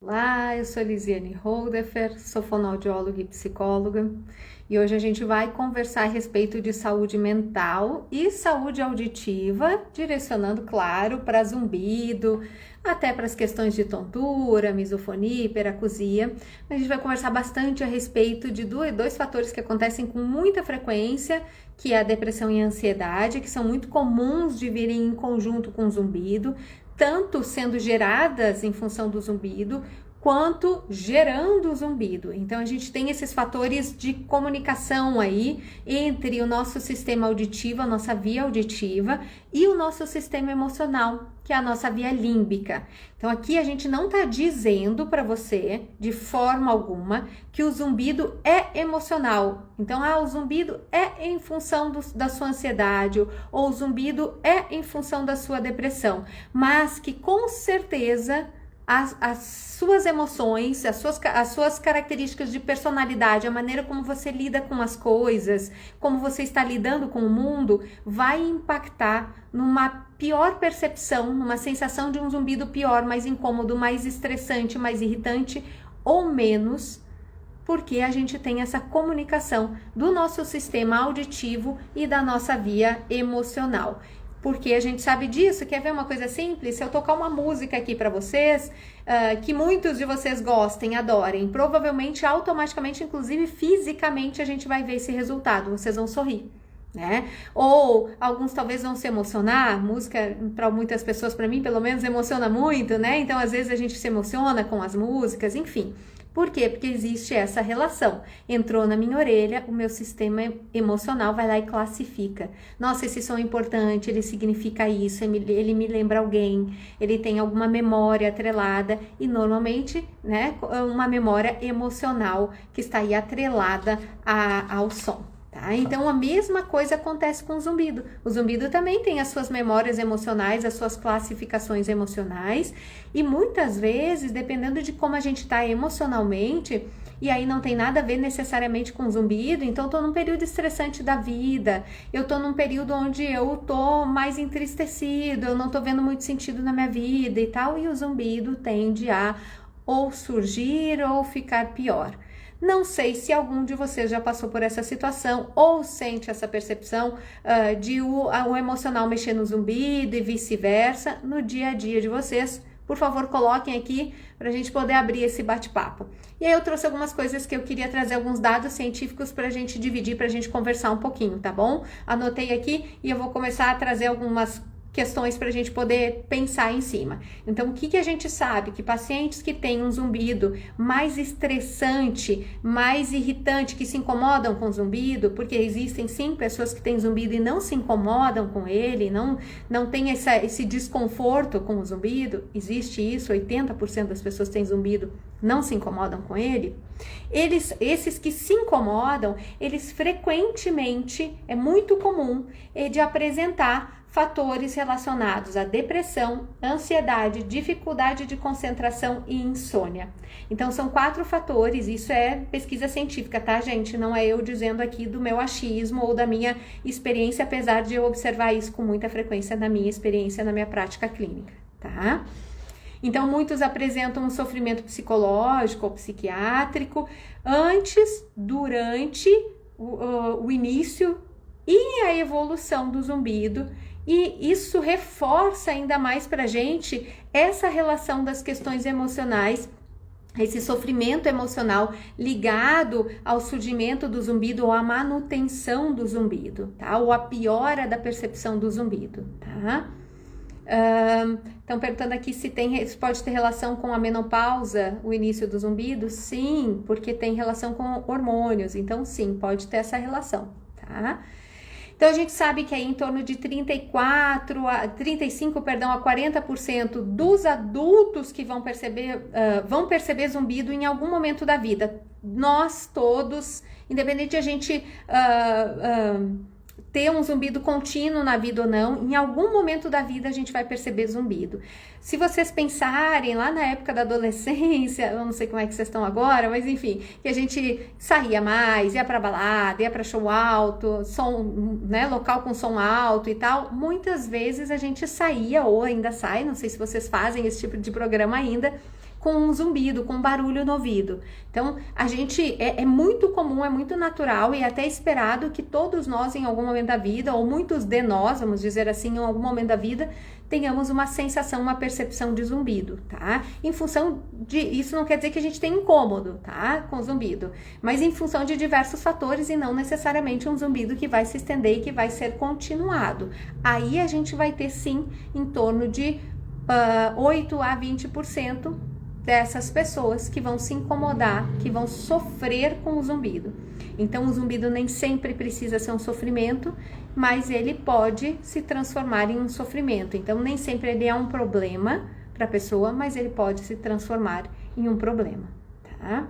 Olá, eu sou Lisiane Holdefer, sou fonoaudióloga e psicóloga e hoje a gente vai conversar a respeito de saúde mental e saúde auditiva, direcionando, claro, para zumbido, até para as questões de tontura, misofonia, hiperacusia. A gente vai conversar bastante a respeito de dois fatores que acontecem com muita frequência, que é a depressão e a ansiedade, que são muito comuns de virem em conjunto com o zumbido, tanto sendo geradas em função do zumbido, quanto gerando o zumbido. Então a gente tem esses fatores de comunicação aí entre o nosso sistema auditivo, a nossa via auditiva, e o nosso sistema emocional, que é a nossa via límbica. Então aqui a gente não está dizendo para você, de forma alguma, que o zumbido é emocional. Então, o zumbido é em função da sua ansiedade, ou o zumbido é em função da sua depressão, mas que com certeza as suas emoções, as suas características de personalidade, a maneira como você lida com as coisas, como você está lidando com o mundo, vai impactar numa pior percepção, numa sensação de um zumbido pior, mais incômodo, mais estressante, mais irritante ou menos, porque a gente tem essa comunicação do nosso sistema auditivo e da nossa via emocional. Porque a gente sabe disso. Quer ver uma coisa simples? Se eu tocar uma música aqui para vocês, que muitos de vocês gostem, adorem, provavelmente, automaticamente, inclusive fisicamente, a gente vai ver esse resultado. Vocês vão sorrir, né? Ou alguns talvez vão se emocionar. Música, para muitas pessoas, para mim pelo menos, emociona muito, né? Então às vezes a gente se emociona com as músicas, enfim. Por quê? Porque existe essa relação. Entrou na minha orelha, o meu sistema emocional vai lá e classifica. Nossa, esse som é importante, ele significa isso, ele me lembra alguém, ele tem alguma memória atrelada e normalmente, né, uma memória emocional que está aí atrelada ao som. Tá? Então a mesma coisa acontece com o zumbido. O zumbido também tem as suas memórias emocionais, as suas classificações emocionais, e muitas vezes, dependendo de como a gente está emocionalmente, e aí não tem nada a ver necessariamente com zumbido, então eu tô num período estressante da vida, eu tô num período onde eu tô mais entristecido, eu não tô vendo muito sentido na minha vida e tal, e o zumbido tende a ou surgir ou ficar pior. Não sei se algum de vocês já passou por essa situação ou sente essa percepção de o emocional mexer no zumbido e vice-versa no dia a dia de vocês. Por favor, coloquem aqui para a gente poder abrir esse bate-papo. E aí eu trouxe algumas coisas que eu queria trazer, alguns dados científicos para a gente dividir, para a gente conversar um pouquinho, tá bom? Anotei aqui e eu vou começar a trazer algumas questões para a gente poder pensar em cima. Então, o que a gente sabe? Que pacientes que têm um zumbido mais estressante, mais irritante, que se incomodam com o zumbido, porque existem sim pessoas que têm zumbido e não se incomodam com ele, não tem esse desconforto com o zumbido, existe isso, 80% das pessoas que têm zumbido não se incomodam com ele. Esses que se incomodam, eles frequentemente, é muito comum de apresentar fatores relacionados à depressão, ansiedade, dificuldade de concentração e insônia. Então, são 4 fatores, isso é pesquisa científica, tá, gente? Não é eu dizendo aqui do meu achismo ou da minha experiência, apesar de eu observar isso com muita frequência na minha experiência, na minha prática clínica, tá? Então, muitos apresentam um sofrimento psicológico ou psiquiátrico antes, durante o início e a evolução do zumbido, e isso reforça ainda mais para a gente essa relação das questões emocionais, esse sofrimento emocional ligado ao surgimento do zumbido ou à manutenção do zumbido, tá? Ou a piora da percepção do zumbido, tá? Estão perguntando aqui se pode ter relação com a menopausa, o início do zumbido. Sim, porque tem relação com hormônios, então sim, pode ter essa relação, tá? Então a gente sabe que aí em torno de 35 a 40% dos adultos que vão perceber zumbido em algum momento da vida. Nós todos, independente de a gente ter um zumbido contínuo na vida ou não, em algum momento da vida a gente vai perceber zumbido. Se vocês pensarem lá na época da adolescência, eu não sei como é que vocês estão agora, mas enfim, que a gente saía mais, ia pra balada, ia pra show alto, som, né, local com som alto e tal, muitas vezes a gente saía, ou ainda sai, não sei se vocês fazem esse tipo de programa ainda, com um zumbido, com um barulho no ouvido. Então, a gente é muito comum, é muito natural e até esperado que todos nós, em algum momento da vida, ou muitos de nós, vamos dizer assim, em algum momento da vida, tenhamos uma sensação, uma percepção de zumbido, tá? Em função de... Isso não quer dizer que a gente tem incômodo, tá? Com zumbido, mas em função de diversos fatores e não necessariamente um zumbido que vai se estender e que vai ser continuado. Aí a gente vai ter, sim, em torno de 8 a 20% dessas pessoas que vão se incomodar, que vão sofrer com o zumbido. Então, o zumbido nem sempre precisa ser um sofrimento, mas ele pode se transformar em um sofrimento. Então, nem sempre ele é um problema para a pessoa, mas ele pode se transformar em um problema, tá?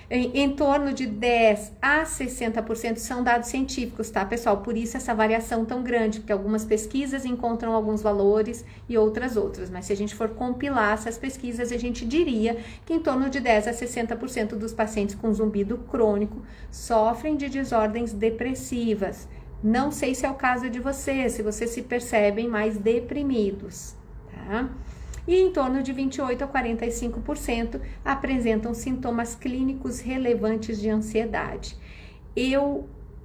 Em torno de 10 a 60% são dados científicos, tá, pessoal? Por isso essa variação tão grande, porque algumas pesquisas encontram alguns valores e outras. Mas se a gente for compilar essas pesquisas, a gente diria que em torno de 10 a 60% dos pacientes com zumbido crônico sofrem de desordens depressivas. Não sei se é o caso de vocês, se vocês se percebem mais deprimidos, tá? E em torno de 28 a 45% apresentam sintomas clínicos relevantes de ansiedade.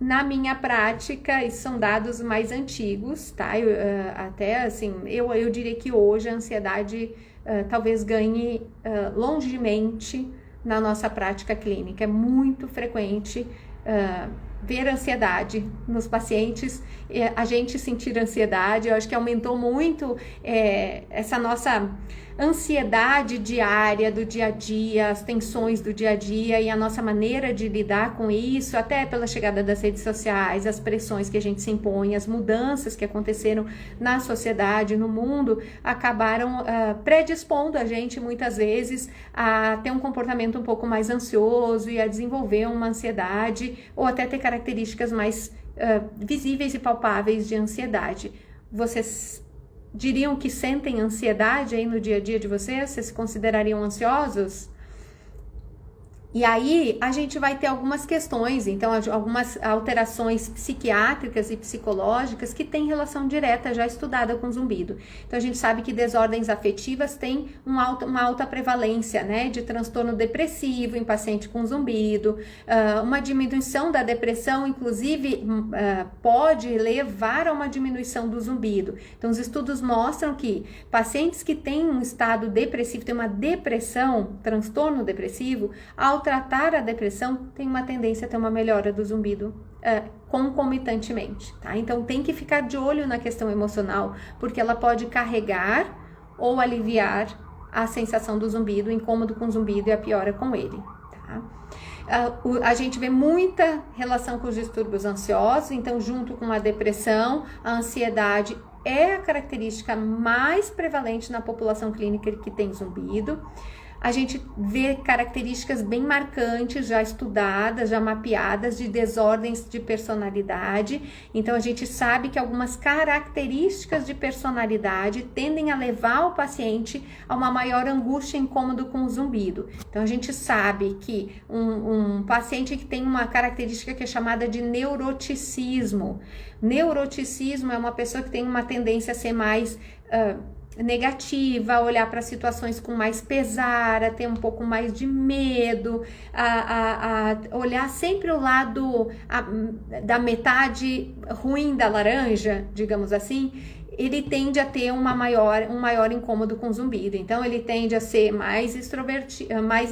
Na minha prática, isso são dados mais antigos, tá? Até assim, eu diria que hoje a ansiedade talvez ganhe longemente na nossa prática clínica. É muito frequente ver ansiedade nos pacientes, a gente sentir ansiedade. Eu acho que aumentou muito essa nossa ansiedade diária do dia a dia, as tensões do dia a dia e a nossa maneira de lidar com isso, até pela chegada das redes sociais, as pressões que a gente se impõe, as mudanças que aconteceram na sociedade, no mundo, acabaram predispondo a gente muitas vezes a ter um comportamento um pouco mais ansioso e a desenvolver uma ansiedade ou até ter características mais visíveis e palpáveis de ansiedade. Vocês diriam que sentem ansiedade aí no dia a dia de vocês? Vocês se considerariam ansiosos? E aí, a gente vai ter algumas questões, então, algumas alterações psiquiátricas e psicológicas que têm relação direta já estudada com zumbido. Então, a gente sabe que desordens afetivas têm uma alta prevalência, né, de transtorno depressivo em paciente com zumbido, uma diminuição da depressão, inclusive, pode levar a uma diminuição do zumbido. Então, os estudos mostram que pacientes que têm um estado depressivo, têm uma depressão, transtorno depressivo, ao tratar a depressão, tem uma tendência a ter uma melhora do zumbido concomitantemente, tá? Então, tem que ficar de olho na questão emocional, porque ela pode carregar ou aliviar a sensação do zumbido, o incômodo com o zumbido e a piora com ele, tá? A gente vê muita relação com os distúrbios ansiosos, então, junto com a depressão, a ansiedade é a característica mais prevalente na população clínica que tem zumbido. A gente vê características bem marcantes, já estudadas, já mapeadas, de desordens de personalidade. Então, a gente sabe que algumas características de personalidade tendem a levar o paciente a uma maior angústia e incômodo com o zumbido. Então, a gente sabe que um paciente que tem uma característica que é chamada de neuroticismo. Neuroticismo é uma pessoa que tem uma tendência a ser mais negativa, a olhar para situações com mais pesar, a ter um pouco mais de medo, a olhar sempre o lado da metade ruim da laranja, digamos assim. Ele tende a ter um maior incômodo com zumbido. Então, ele tende a ser mais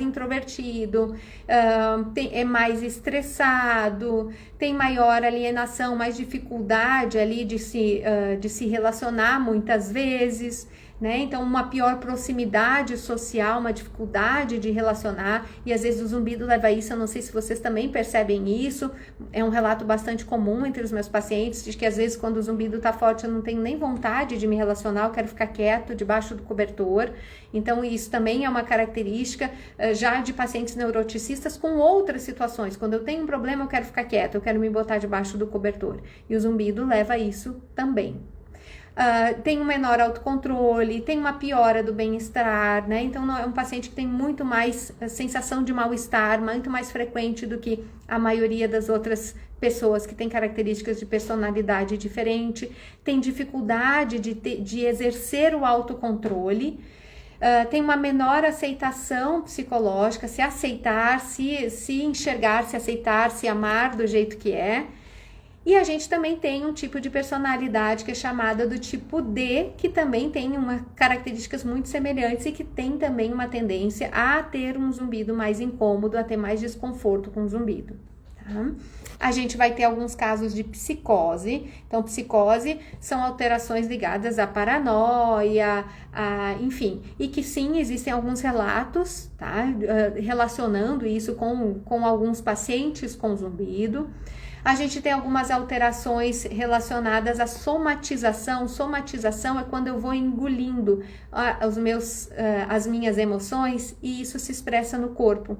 introvertido, é mais estressado, tem maior alienação, mais dificuldade ali de se relacionar muitas vezes, né? Então, uma pior proximidade social, uma dificuldade de relacionar, e às vezes o zumbido leva a isso. Eu não sei se vocês também percebem isso, é um relato bastante comum entre os meus pacientes, de que às vezes quando o zumbido tá forte eu não tenho nem vontade de me relacionar, eu quero ficar quieto debaixo do cobertor. Então, isso também é uma característica já de pacientes neuroticistas com outras situações. Quando eu tenho um problema, eu quero ficar quieto, eu quero me botar debaixo do cobertor, e o zumbido leva a isso também. Tem um menor autocontrole, tem uma piora do bem-estar, né? Então, é um paciente que tem muito mais sensação de mal-estar, muito mais frequente do que a maioria das outras pessoas que têm características de personalidade diferente, tem dificuldade de exercer o autocontrole. tem uma menor aceitação psicológica, se aceitar, se enxergar, se aceitar, se amar do jeito que é. E a gente também tem um tipo de personalidade que é chamada do tipo D, que também tem características muito semelhantes e que tem também uma tendência a ter um zumbido mais incômodo, a ter mais desconforto com o zumbido. Tá? A gente vai ter alguns casos de psicose. Então, psicose são alterações ligadas à paranoia, enfim, e que sim, existem alguns relatos, tá? Relacionando isso com alguns pacientes com zumbido. A gente tem algumas alterações relacionadas à somatização. Somatização é quando eu vou engolindo as minhas emoções e isso se expressa no corpo.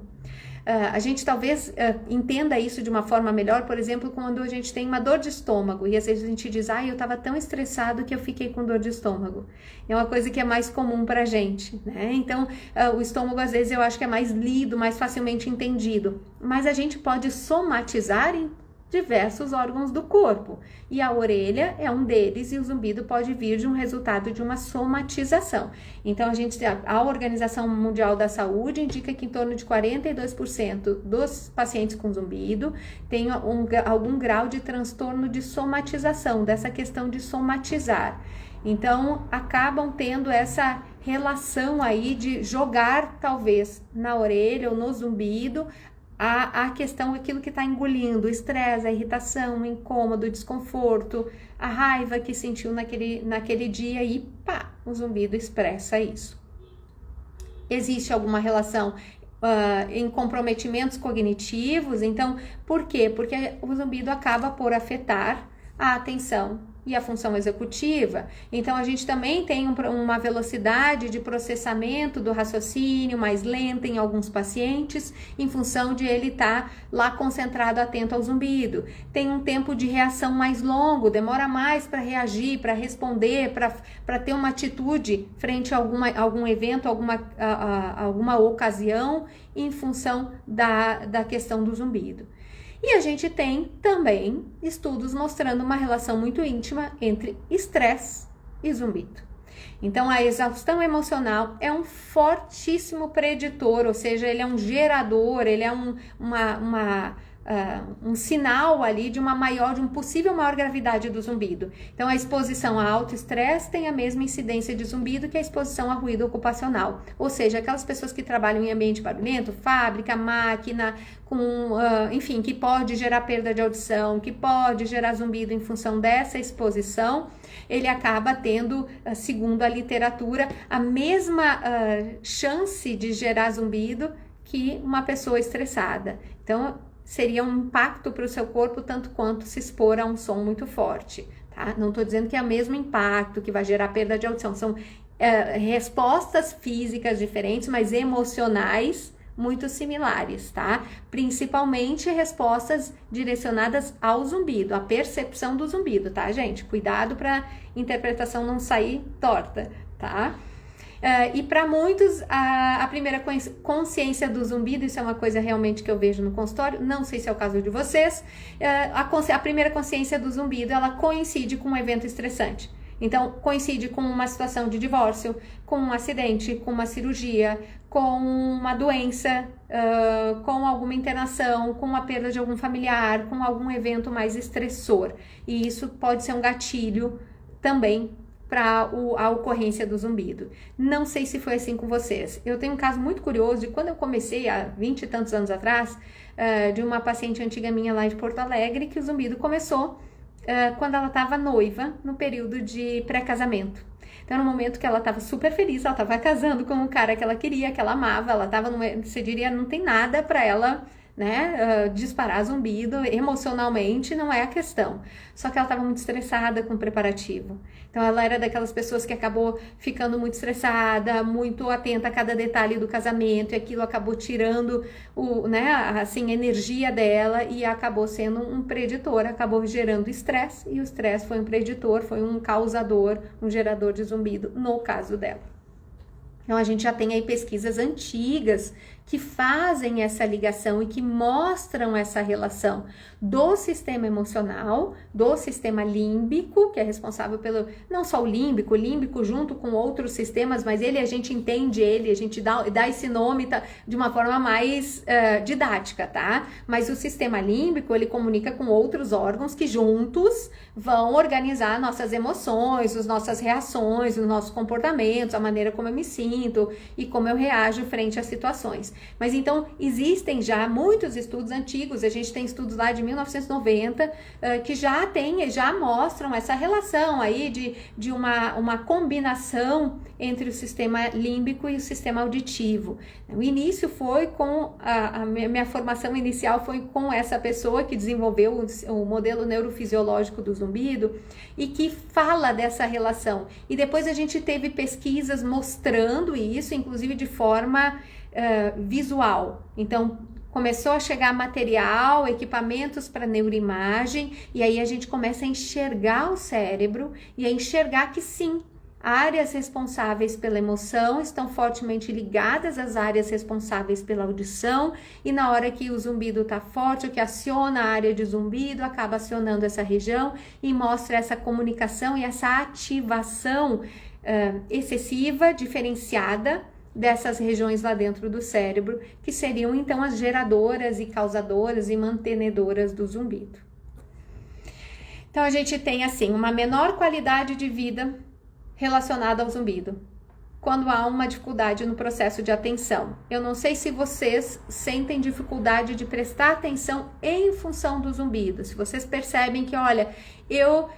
A gente talvez entenda isso de uma forma melhor, por exemplo, quando a gente tem uma dor de estômago e às vezes a gente diz, eu estava tão estressado que eu fiquei com dor de estômago. É uma coisa que é mais comum pra gente, né? Então, o estômago às vezes eu acho que é mais lido, mais facilmente entendido, mas a gente pode somatizar em diversos órgãos do corpo, e a orelha é um deles, e o zumbido pode vir de um resultado de uma somatização. Então, a Organização Mundial da Saúde indica que em torno de 42% dos pacientes com zumbido têm algum grau de transtorno de somatização, dessa questão de somatizar. Então, acabam tendo essa relação aí de jogar, talvez, na orelha ou no zumbido, a questão, aquilo que está engolindo, o estresse, a irritação, o incômodo, o desconforto, a raiva que sentiu naquele dia e pá, o zumbido expressa isso. Existe alguma relação em comprometimentos cognitivos? Então, por quê? Porque o zumbido acaba por afetar a atenção e a função executiva. Então, a gente também tem uma velocidade de processamento do raciocínio mais lenta em alguns pacientes, em função de ele estar lá concentrado, atento ao zumbido. Tem um tempo de reação mais longo, demora mais para reagir, para responder, para ter uma atitude frente a algum evento, alguma ocasião, em função da questão do zumbido. E a gente tem também estudos mostrando uma relação muito íntima entre estresse e zumbido. Então, a exaustão emocional é um fortíssimo preditor, ou seja, ele é um gerador, ele é um sinal ali de um possível maior gravidade do zumbido. Então, a exposição a alto estresse tem a mesma incidência de zumbido que a exposição a ruído ocupacional. Ou seja, aquelas pessoas que trabalham em ambiente barulhento, fábrica, máquina, enfim, que pode gerar perda de audição, que pode gerar zumbido em função dessa exposição, ele acaba tendo, segundo a literatura, a mesma chance de gerar zumbido que uma pessoa estressada. Então, seria um impacto para o seu corpo tanto quanto se expor a um som muito forte, tá? Não estou dizendo que é o mesmo impacto, que vai gerar perda de audição, são respostas físicas diferentes, mas emocionais muito similares, tá? Principalmente respostas direcionadas ao zumbido, à percepção do zumbido, tá, gente? Cuidado para a interpretação não sair torta, tá? E para muitos, a primeira consciência do zumbido, isso é uma coisa realmente que eu vejo no consultório, não sei se é o caso de vocês, a primeira consciência do zumbido, ela coincide com um evento estressante. Então, coincide com uma situação de divórcio, com um acidente, com uma cirurgia, com uma doença, com alguma internação, com a perda de algum familiar, com algum evento mais estressor. E isso pode ser um gatilho também para a ocorrência do zumbido. Não sei se foi assim com vocês. Eu tenho um caso muito curioso de quando eu comecei, há 20 e tantos anos atrás, de uma paciente antiga minha lá de Porto Alegre, que o zumbido começou quando ela estava noiva, no período de pré-casamento. Então, no momento que ela estava super feliz, ela estava casando com um cara que ela queria, que ela amava, ela estava, você diria, não tem nada para ela, né, disparar zumbido, emocionalmente não é a questão. Só que ela estava muito estressada com o preparativo. Então, ela era daquelas pessoas que acabou ficando muito estressada, muito atenta a cada detalhe do casamento, e aquilo acabou tirando a energia dela e acabou sendo um preditor, acabou gerando estresse, e o estresse foi um preditor, foi um causador, um gerador de zumbido, no caso dela. Então, a gente já tem aí pesquisas antigas que fazem essa ligação e que mostram essa relação do sistema emocional, do sistema límbico, que é responsável pelo, não só o límbico junto com outros sistemas, mas a gente entende a gente dá esse nome de uma forma mais didática, tá? Mas o sistema límbico, ele comunica com outros órgãos que juntos vão organizar nossas emoções, as nossas reações, os nossos comportamentos, a maneira como eu me sinto e como eu reajo frente às situações. Mas então, existem já muitos estudos antigos, a gente tem estudos lá de 1990 que já mostram essa relação aí de uma combinação entre o sistema límbico e o sistema auditivo. O início foi com, a minha formação inicial foi com essa pessoa que desenvolveu o modelo neurofisiológico do zumbido e que fala dessa relação. E depois a gente teve pesquisas mostrando isso, inclusive de forma visual. Então, começou a chegar material, equipamentos para neuroimagem, e aí a gente começa a enxergar o cérebro e a enxergar que sim, áreas responsáveis pela emoção estão fortemente ligadas às áreas responsáveis pela audição, e na hora que o zumbido está forte, o que aciona a área de zumbido, acaba acionando essa região e mostra essa comunicação e essa ativação excessiva, diferenciada, dessas regiões lá dentro do cérebro, que seriam então as geradoras e causadoras e mantenedoras do zumbido. Então a gente tem assim uma menor qualidade de vida relacionada ao zumbido, quando há uma dificuldade no processo de atenção. Eu não sei se vocês sentem dificuldade de prestar atenção em função do zumbido, se vocês percebem que, olha, eu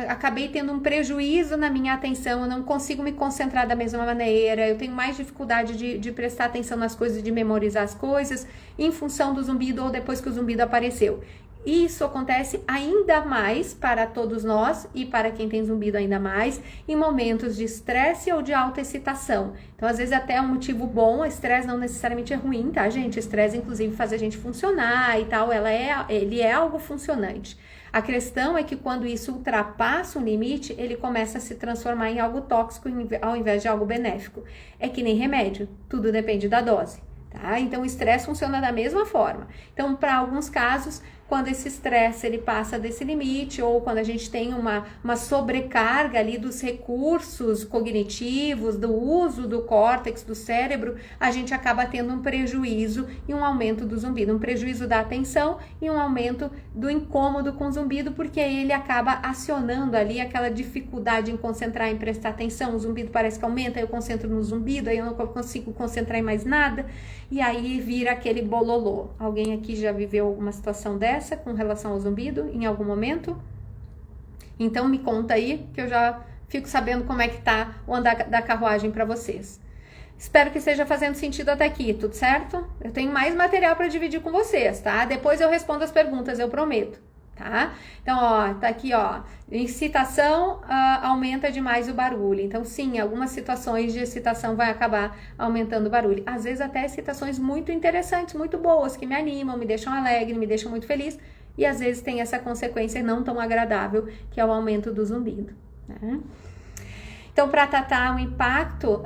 acabei tendo um prejuízo na minha atenção, eu não consigo me concentrar da mesma maneira, eu tenho mais dificuldade de prestar atenção nas coisas, de memorizar as coisas, em função do zumbido ou depois que o zumbido apareceu. Isso acontece ainda mais para todos nós e para quem tem zumbido ainda mais em momentos de estresse ou de alta excitação. Então, às vezes até é um motivo bom, o estresse não necessariamente é ruim, tá, gente? O estresse, inclusive, faz a gente funcionar e tal, ele é algo funcionante. A questão é que quando isso ultrapassa um limite, ele começa a se transformar em algo tóxico ao invés de algo benéfico. É que nem remédio, tudo depende da dose, tá? Então, o estresse funciona da mesma forma. Então, para alguns casos, quando esse estresse ele passa desse limite, ou quando a gente tem uma sobrecarga ali dos recursos cognitivos, do uso do córtex do cérebro, a gente acaba tendo um prejuízo e um aumento do zumbido, um prejuízo da atenção e um aumento do incômodo com o zumbido, porque ele acaba acionando ali aquela dificuldade em concentrar, em prestar atenção. O zumbido parece que aumenta, eu concentro no zumbido, aí eu não consigo concentrar em mais nada, e aí vira aquele bololô. Alguém aqui já viveu alguma situação dessa com relação ao zumbido em algum momento? Então me conta aí, que eu já fico sabendo como é que tá o andar da carruagem para vocês. Espero que esteja fazendo sentido até aqui, tudo certo? Eu tenho mais material para dividir com vocês, tá? Depois eu respondo as perguntas, eu prometo, tá? Então, ó, tá aqui, ó, excitação aumenta demais o barulho. Então, sim, algumas situações de excitação vai acabar aumentando o barulho. Às vezes até excitações muito interessantes, muito boas, que me animam, me deixam alegre, me deixam muito feliz. E às vezes tem essa consequência não tão agradável, que é o aumento do zumbido, né? Então, para tratar o impacto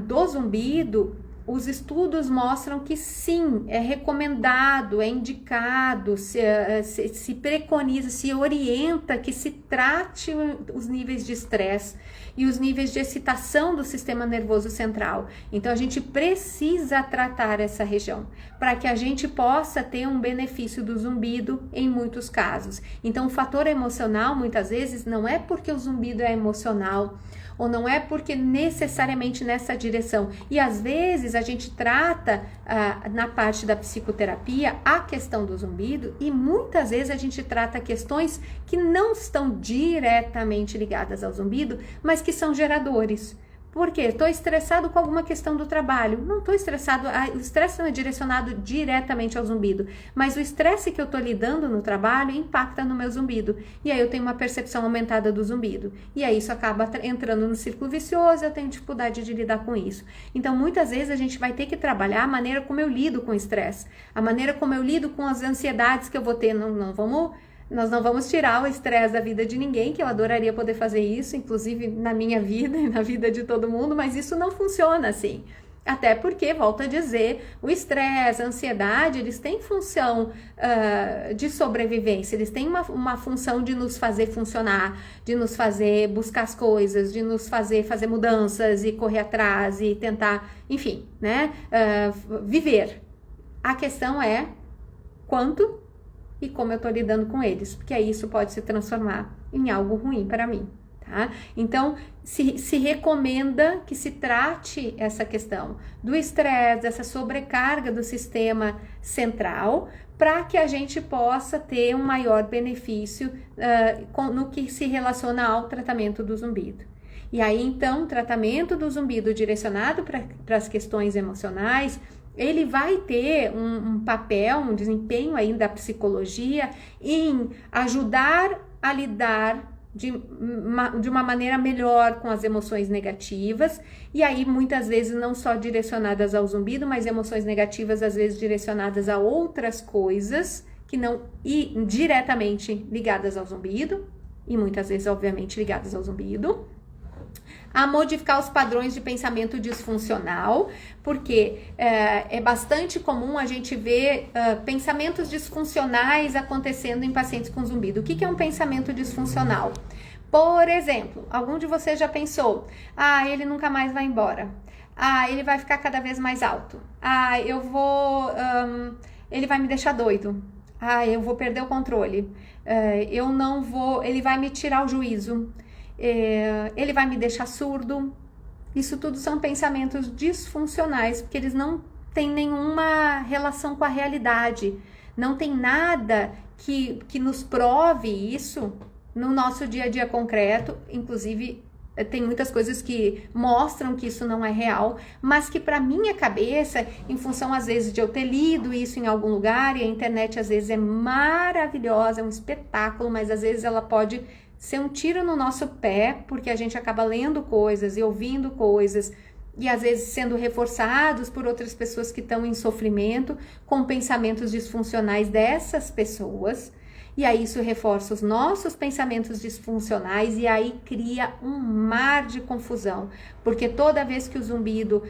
do zumbido, os estudos mostram que sim, é recomendado, é indicado, se preconiza, se orienta que se trate os níveis de estresse e os níveis de excitação do sistema nervoso central. Então, a gente precisa tratar essa região para que a gente possa ter um benefício do zumbido em muitos casos. Então, o fator emocional, muitas vezes, não é porque o zumbido é emocional, ou não é porque necessariamente nessa direção. E às vezes a gente trata na parte da psicoterapia a questão do zumbido, e muitas vezes a gente trata questões que não estão diretamente ligadas ao zumbido, mas que são geradores. Por quê? Estou estressado com alguma questão do trabalho. Não estou estressado, o estresse não é direcionado diretamente ao zumbido, mas o estresse que eu estou lidando no trabalho impacta no meu zumbido. E aí eu tenho uma percepção aumentada do zumbido. E aí isso acaba entrando no círculo vicioso, eu tenho dificuldade de lidar com isso. Então, muitas vezes a gente vai ter que trabalhar a maneira como eu lido com o estresse, a maneira como eu lido com as ansiedades que eu vou ter. Nós não vamos tirar o estresse da vida de ninguém, que eu adoraria poder fazer isso, inclusive na minha vida e na vida de todo mundo, mas isso não funciona assim. Até porque, volto a dizer, o estresse, a ansiedade, eles têm função de sobrevivência, eles têm uma função de nos fazer funcionar, de nos fazer buscar as coisas, de nos fazer mudanças e correr atrás e tentar, enfim, né, viver. A questão é quanto e como eu tô lidando com eles, porque aí isso pode se transformar em algo ruim para mim. Tá? Então, se recomenda que se trate essa questão do estresse, dessa sobrecarga do sistema central, para que a gente possa ter um maior benefício no que se relaciona ao tratamento do zumbido. E aí, então, o tratamento do zumbido direcionado para as questões emocionais, ele vai ter um papel, um desempenho aí da psicologia em ajudar a lidar de uma maneira melhor com as emoções negativas, e aí muitas vezes não só direcionadas ao zumbido, mas emoções negativas às vezes direcionadas a outras coisas que não diretamente ligadas ao zumbido, e muitas vezes obviamente ligadas ao zumbido. A modificar os padrões de pensamento disfuncional, porque é bastante comum a gente ver pensamentos disfuncionais acontecendo em pacientes com zumbido. O que é um pensamento disfuncional? Por exemplo, algum de vocês já pensou, ele nunca mais vai embora, ele vai ficar cada vez mais alto, ele vai me deixar doido, eu vou perder o controle, ele vai me tirar o juízo, ele vai me deixar surdo. Isso tudo são pensamentos disfuncionais, porque eles não têm nenhuma relação com a realidade, não tem nada que nos prove isso no nosso dia a dia concreto. Inclusive tem muitas coisas que mostram que isso não é real, mas que para minha cabeça, em função às vezes de eu ter lido isso em algum lugar, e a internet às vezes é maravilhosa, é um espetáculo, mas às vezes ela pode ser um tiro no nosso pé, porque a gente acaba lendo coisas e ouvindo coisas, e às vezes sendo reforçados por outras pessoas que estão em sofrimento, com pensamentos disfuncionais dessas pessoas, e aí isso reforça os nossos pensamentos disfuncionais, e aí cria um mar de confusão, porque toda vez que o zumbido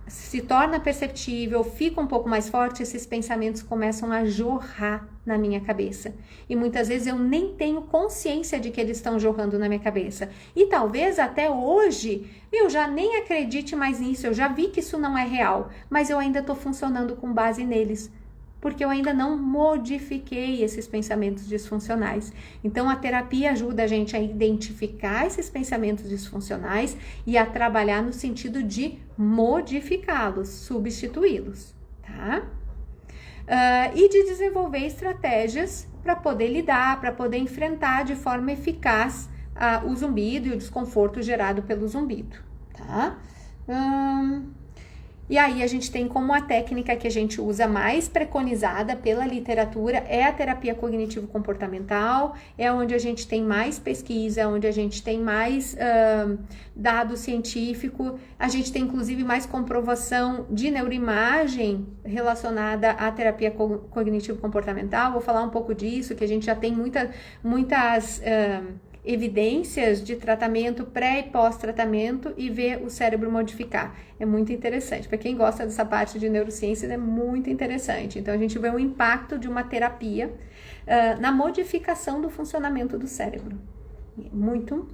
se torna perceptível, fica um pouco mais forte, esses pensamentos começam a jorrar na minha cabeça. E muitas vezes eu nem tenho consciência de que eles estão jorrando na minha cabeça. E talvez até hoje eu já nem acredite mais nisso, eu já vi que isso não é real, mas eu ainda estou funcionando com base neles, porque eu ainda não modifiquei esses pensamentos disfuncionais. Então, a terapia ajuda a gente a identificar esses pensamentos disfuncionais e a trabalhar no sentido de modificá-los, substituí-los, tá? E de desenvolver estratégias para poder lidar, para poder enfrentar de forma eficaz o zumbido e o desconforto gerado pelo zumbido, tá? E aí a gente tem como a técnica que a gente usa mais preconizada pela literatura é a terapia cognitivo-comportamental, é onde a gente tem mais pesquisa, onde a gente tem mais dado científico, a gente tem inclusive mais comprovação de neuroimagem relacionada à terapia cognitivo-comportamental. Vou falar um pouco disso, que a gente já tem muitas evidências de tratamento pré e pós-tratamento e ver o cérebro modificar. É muito interessante. Para quem gosta dessa parte de neurociências, é muito interessante. Então, a gente vê o impacto de uma terapia na modificação do funcionamento do cérebro. Muito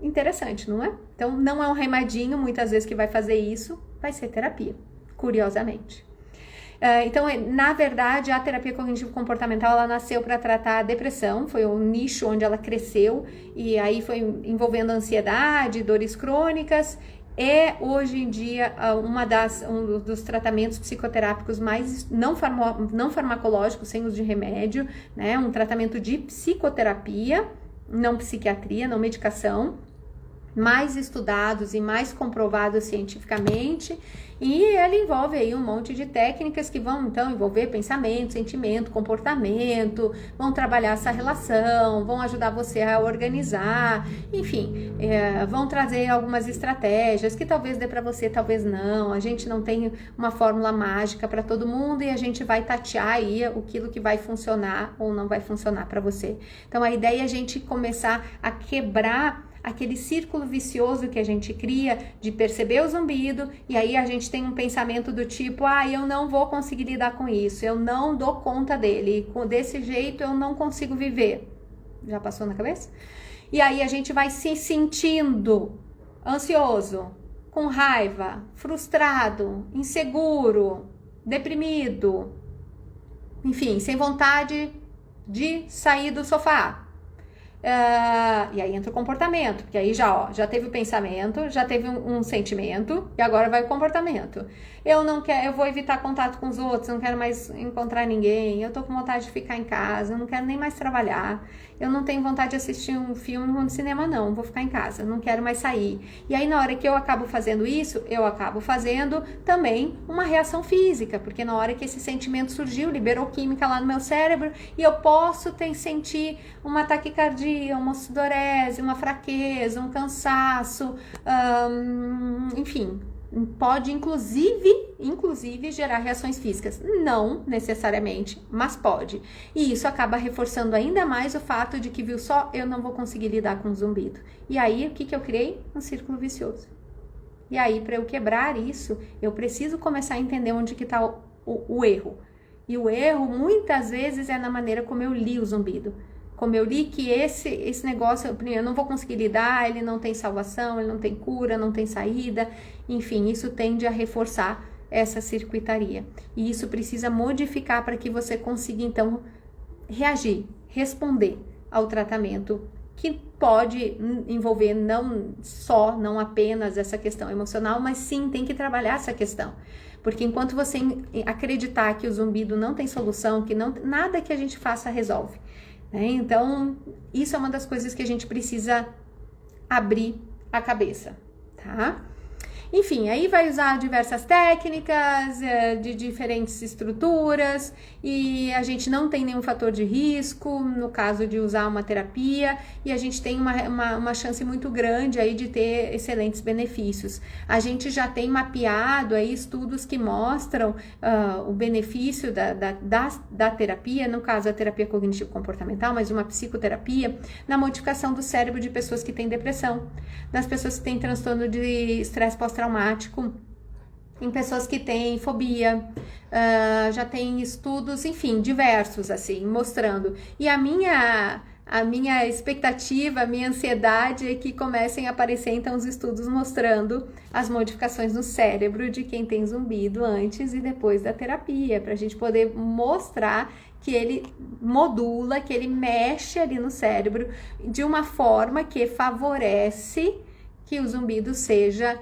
interessante, não é? Então, não é um remadinho, muitas vezes, que vai fazer isso, vai ser terapia, curiosamente. Então, na verdade, a terapia cognitivo-comportamental, ela nasceu para tratar a depressão, foi o nicho onde ela cresceu, e aí foi envolvendo ansiedade, dores crônicas, é hoje em dia um dos tratamentos psicoterápicos mais não farmacológicos, sem uso de remédio, né? Um tratamento de psicoterapia, não psiquiatria, não medicação, mais estudados e mais comprovados cientificamente, e ela envolve aí um monte de técnicas que vão então envolver pensamento, sentimento, comportamento, vão trabalhar essa relação, vão ajudar você a organizar, enfim, vão trazer algumas estratégias que talvez dê para você, talvez não. A gente não tem uma fórmula mágica para todo mundo e a gente vai tatear aí aquilo que vai funcionar ou não vai funcionar para você. Então a ideia é a gente começar a quebrar aquele círculo vicioso que a gente cria de perceber o zumbido e aí a gente tem um pensamento do tipo, eu não vou conseguir lidar com isso, eu não dou conta dele, desse jeito eu não consigo viver. Já passou na cabeça? E aí a gente vai se sentindo ansioso, com raiva, frustrado, inseguro, deprimido, enfim, sem vontade de sair do sofá. E aí entra o comportamento, porque aí já teve o pensamento, já teve um sentimento e agora vai o comportamento. Eu vou evitar contato com os outros, não quero mais encontrar ninguém, eu tô com vontade de ficar em casa, eu não quero nem mais trabalhar, eu não tenho vontade de assistir um filme no cinema não, vou ficar em casa, não quero mais sair. E aí na hora que eu acabo fazendo isso, eu acabo fazendo também uma reação física, porque na hora que esse sentimento surgiu, liberou química lá no meu cérebro e eu posso sentir uma taquicardia, uma sudorese, uma fraqueza, um cansaço, enfim, pode inclusive gerar reações físicas. Não necessariamente, mas pode. E isso acaba reforçando ainda mais o fato de que, viu só, eu não vou conseguir lidar com o zumbido. E aí, o que eu criei? Um círculo vicioso. E aí, para eu quebrar isso, eu preciso começar a entender onde que está o erro. E o erro, muitas vezes, é na maneira como eu li o zumbido. Como eu li que esse negócio, eu não vou conseguir lidar, ele não tem salvação, ele não tem cura, não tem saída, enfim, isso tende a reforçar essa circuitaria. E isso precisa modificar para que você consiga, então, reagir, responder ao tratamento, que pode envolver não apenas essa questão emocional, mas sim tem que trabalhar essa questão. Porque enquanto você acreditar que o zumbido não tem solução, que nada que a gente faça resolve, então, isso é uma das coisas que a gente precisa abrir a cabeça, tá? Enfim, aí vai usar diversas técnicas de diferentes estruturas e a gente não tem nenhum fator de risco no caso de usar uma terapia e a gente tem uma chance muito grande aí de ter excelentes benefícios. A gente já tem mapeado aí estudos que mostram o benefício da terapia, no caso a terapia cognitivo-comportamental, mas uma psicoterapia, na modificação do cérebro de pessoas que têm depressão, das pessoas que têm transtorno de estresse pós-traumático, em pessoas que têm fobia, já tem estudos, enfim, diversos, assim, mostrando. E a minha expectativa, a minha ansiedade é que comecem a aparecer, então, os estudos mostrando as modificações no cérebro de quem tem zumbido antes e depois da terapia, para a gente poder mostrar que ele modula, que ele mexe ali no cérebro de uma forma que favorece que o zumbido seja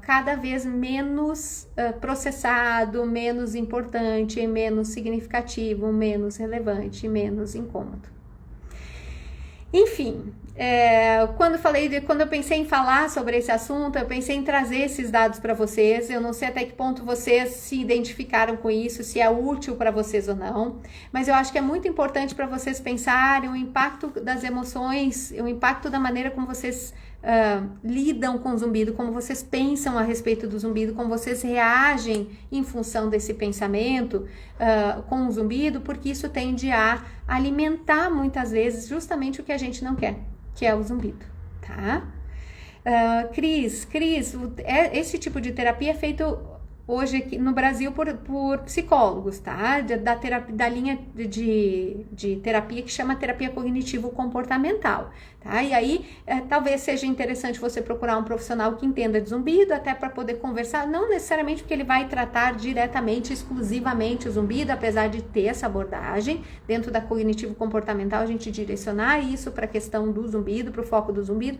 cada vez menos processado, menos importante, menos significativo, menos relevante, menos incômodo. Enfim, quando eu pensei em falar sobre esse assunto, eu pensei em trazer esses dados para vocês. Eu não sei até que ponto vocês se identificaram com isso, se é útil para vocês ou não, mas eu acho que é muito importante para vocês pensarem o impacto das emoções, o impacto da maneira como vocês lidam com o zumbido, como vocês pensam a respeito do zumbido, como vocês reagem em função desse pensamento com o zumbido, porque isso tende a alimentar muitas vezes justamente o que a gente não quer, que é o zumbido, tá? Cris, esse tipo de terapia é feito hoje aqui no Brasil por psicólogos, tá? Da linha de terapia que chama terapia cognitivo-comportamental, tá? E aí, talvez seja interessante você procurar um profissional que entenda de zumbido, até para poder conversar, não necessariamente porque ele vai tratar diretamente, exclusivamente o zumbido, apesar de ter essa abordagem, dentro da cognitivo-comportamental, a gente direcionar isso para a questão do zumbido, para o foco do zumbido,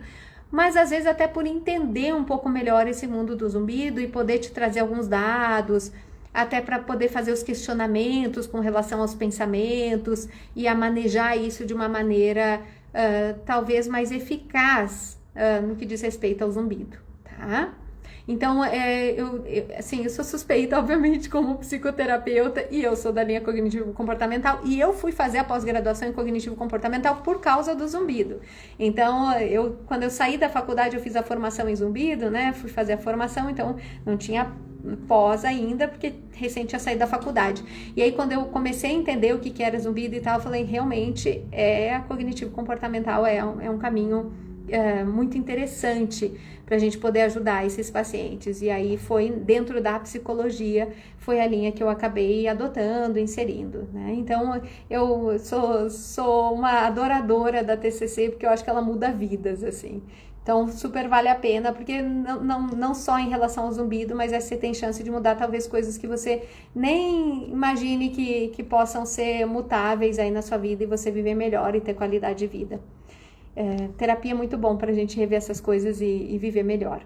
mas às vezes até por entender um pouco melhor esse mundo do zumbido e poder te trazer alguns dados, até para poder fazer os questionamentos com relação aos pensamentos e a manejar isso de uma maneira talvez mais eficaz no que diz respeito ao zumbido, tá? Então, eu sou suspeita, obviamente, como psicoterapeuta, e eu sou da linha cognitivo-comportamental, e eu fui fazer a pós-graduação em cognitivo-comportamental por causa do zumbido. Então, quando eu saí da faculdade, eu fiz a formação em zumbido, né? Fui fazer a formação, então não tinha pós ainda, porque recente tinha saído da faculdade. E aí, quando eu comecei a entender o que era zumbido e tal, eu falei, realmente, a cognitivo-comportamental é um caminho muito interessante para a gente poder ajudar esses pacientes. E aí foi dentro da psicologia, foi a linha que eu acabei adotando, inserindo, né? Então eu sou uma adoradora da TCC, porque eu acho que ela muda vidas, assim. Então, super vale a pena, porque não só em relação ao zumbido, mas você tem chance de mudar talvez coisas que você nem imagine que possam ser mutáveis aí na sua vida e você viver melhor e ter qualidade de vida. Terapia é muito bom para a gente rever essas coisas e viver melhor.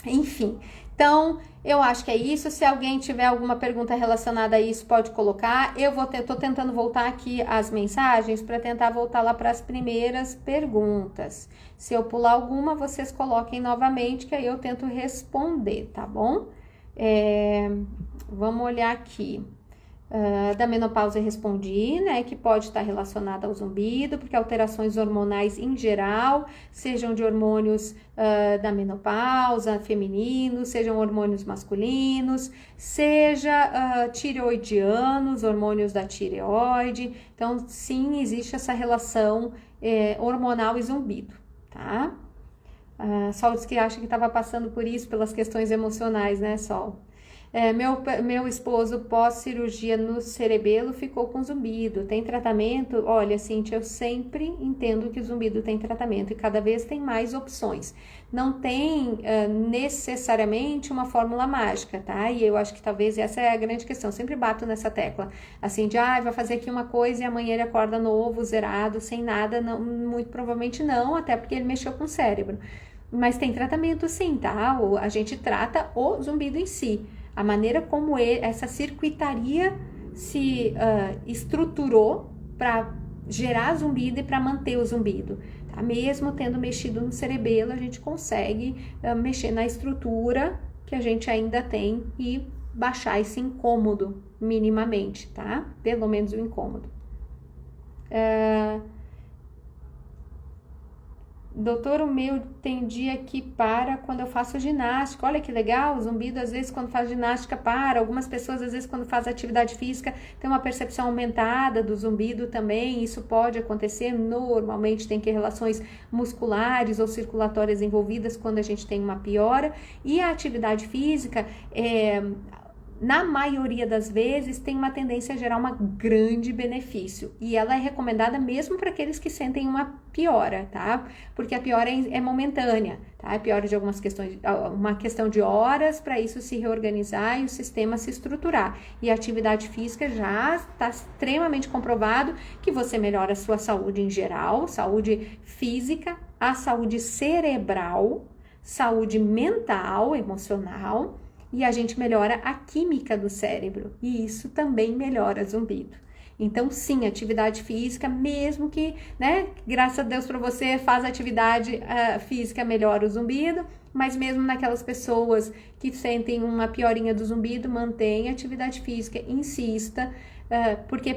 Enfim, então eu acho que é isso. Se alguém tiver alguma pergunta relacionada a isso, pode colocar. Tô tentando voltar aqui as mensagens para tentar voltar lá para as primeiras perguntas. Se eu pular alguma, vocês coloquem novamente, que aí eu tento responder, tá bom? Vamos olhar aqui. Da menopausa eu respondi, né, que pode estar relacionada ao zumbido, porque alterações hormonais em geral, sejam de hormônios da menopausa, femininos, sejam hormônios masculinos, seja tireoidianos, hormônios da tireoide. Então, sim, existe essa relação hormonal e zumbido, tá? Sol disse que acha que estava passando por isso, pelas questões emocionais, né, Sol? Meu esposo pós-cirurgia no cerebelo ficou com zumbido. Tem tratamento? Olha, Cíntia, eu sempre entendo que o zumbido tem tratamento e cada vez tem mais opções. Não tem necessariamente uma fórmula mágica, tá? E eu acho que talvez essa é a grande questão. Eu sempre bato nessa tecla, assim, vai fazer aqui uma coisa e amanhã ele acorda novo, zerado, sem nada. Não, muito provavelmente não, até porque ele mexeu com o cérebro. Mas tem tratamento sim, tá? A gente trata o zumbido em si. A maneira como essa circuitaria se estruturou para gerar zumbido e para manter o zumbido. Tá? Mesmo tendo mexido no cerebelo, a gente consegue mexer na estrutura que a gente ainda tem e baixar esse incômodo minimamente, tá? Pelo menos o incômodo. Doutor, o meu tem dia que para quando eu faço ginástica. Olha que legal, o zumbido às vezes quando faz ginástica para. Algumas pessoas às vezes quando faz atividade física tem uma percepção aumentada do zumbido também. Isso pode acontecer, normalmente tem que relações musculares ou circulatórias envolvidas quando a gente tem uma piora. E a atividade física na maioria das vezes, tem uma tendência a gerar um grande benefício. E ela é recomendada mesmo para aqueles que sentem uma piora, tá? Porque a piora é momentânea, tá? É piora de algumas questões, uma questão de horas para isso se reorganizar e o sistema se estruturar. E a atividade física já está extremamente comprovado que você melhora a sua saúde em geral, saúde física, a saúde cerebral, saúde mental, emocional, e a gente melhora a química do cérebro, e isso também melhora zumbido. Então, sim, atividade física, mesmo que, né, graças a Deus para você, faz atividade física, melhora o zumbido, mas mesmo naquelas pessoas que sentem uma piorinha do zumbido, mantenha atividade física, insista, porque,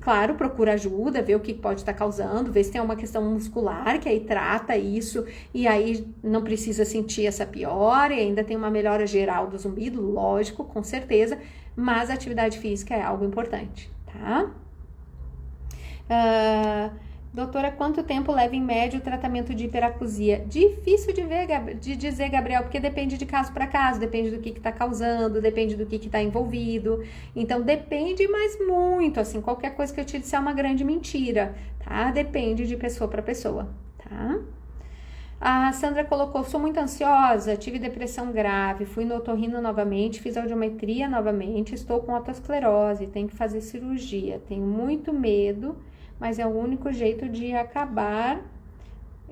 claro, procura ajuda, vê o que pode estar causando, vê se tem uma questão muscular, que aí trata isso, e aí não precisa sentir essa piora, e ainda tem uma melhora geral do zumbido, lógico, com certeza, mas a atividade física é algo importante, tá? Doutora, quanto tempo leva em média o tratamento de hiperacusia? Difícil de dizer, Gabriel, porque depende de caso para caso, depende do que está causando, depende do que está envolvido. Então, depende, mas muito, assim, qualquer coisa que eu te disser é uma grande mentira, tá? Depende de pessoa para pessoa, tá? A Sandra colocou, sou muito ansiosa, tive depressão grave, fui no otorrino novamente, fiz audiometria novamente, estou com otosclerose, tenho que fazer cirurgia, tenho muito medo, mas é o único jeito de acabar,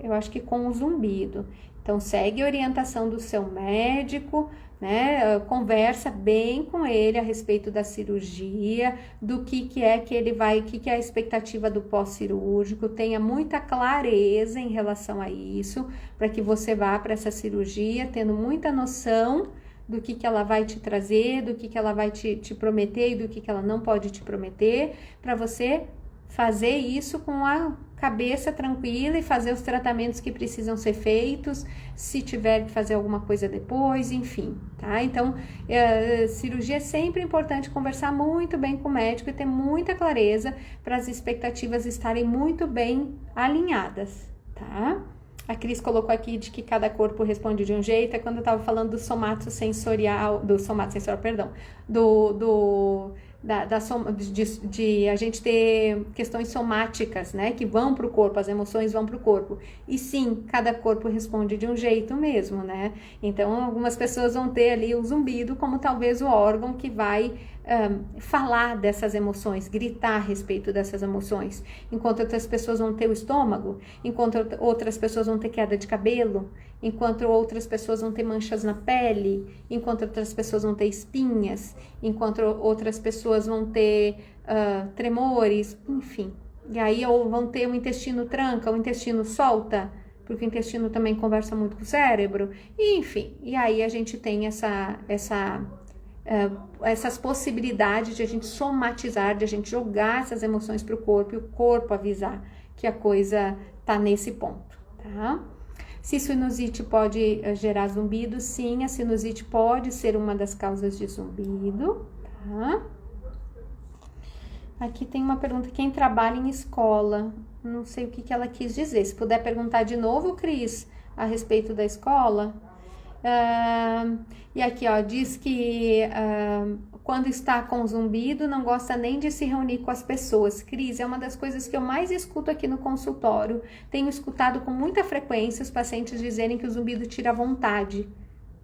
eu acho que com o zumbido. Então, segue a orientação do seu médico, né? Conversa bem com ele a respeito da cirurgia, do que é que ele vai, o que é a expectativa do pós-cirúrgico, tenha muita clareza em relação a isso, para que você vá para essa cirurgia tendo muita noção do que ela vai te trazer, do que ela vai te prometer e do que ela não pode te prometer, para você fazer isso com a cabeça tranquila e fazer os tratamentos que precisam ser feitos, se tiver que fazer alguma coisa depois, enfim, tá? Então, cirurgia é sempre importante conversar muito bem com o médico e ter muita clareza para as expectativas estarem muito bem alinhadas, tá? A Cris colocou aqui de que cada corpo responde de um jeito, é quando eu estava falando do somatosensorial, perdão, de a gente ter questões somáticas, né, que vão para o corpo, as emoções vão para o corpo. E sim, cada corpo responde de um jeito mesmo, né? Então, algumas pessoas vão ter ali o zumbido como talvez o órgão que vai falar dessas emoções, gritar a respeito dessas emoções, enquanto outras pessoas vão ter o estômago, enquanto outras pessoas vão ter queda de cabelo, enquanto outras pessoas vão ter manchas na pele, enquanto outras pessoas vão ter espinhas, enquanto outras pessoas vão ter tremores, enfim. E aí ou vão ter o intestino tranca, o intestino solta, porque o intestino também conversa muito com o cérebro, e, enfim. E aí a gente tem essas possibilidades de a gente somatizar, de a gente jogar essas emoções para o corpo e o corpo avisar que a coisa tá nesse ponto, tá? Se sinusite pode gerar zumbido, sim, a sinusite pode ser uma das causas de zumbido, tá? Aqui tem uma pergunta, quem trabalha em escola? Não sei o que ela quis dizer, se puder perguntar de novo, Cris, a respeito da escola. E aqui, ó, diz que quando está com zumbido, não gosta nem de se reunir com as pessoas. Cris, é uma das coisas que eu mais escuto aqui no consultório. Tenho escutado com muita frequência os pacientes dizerem que o zumbido tira a vontade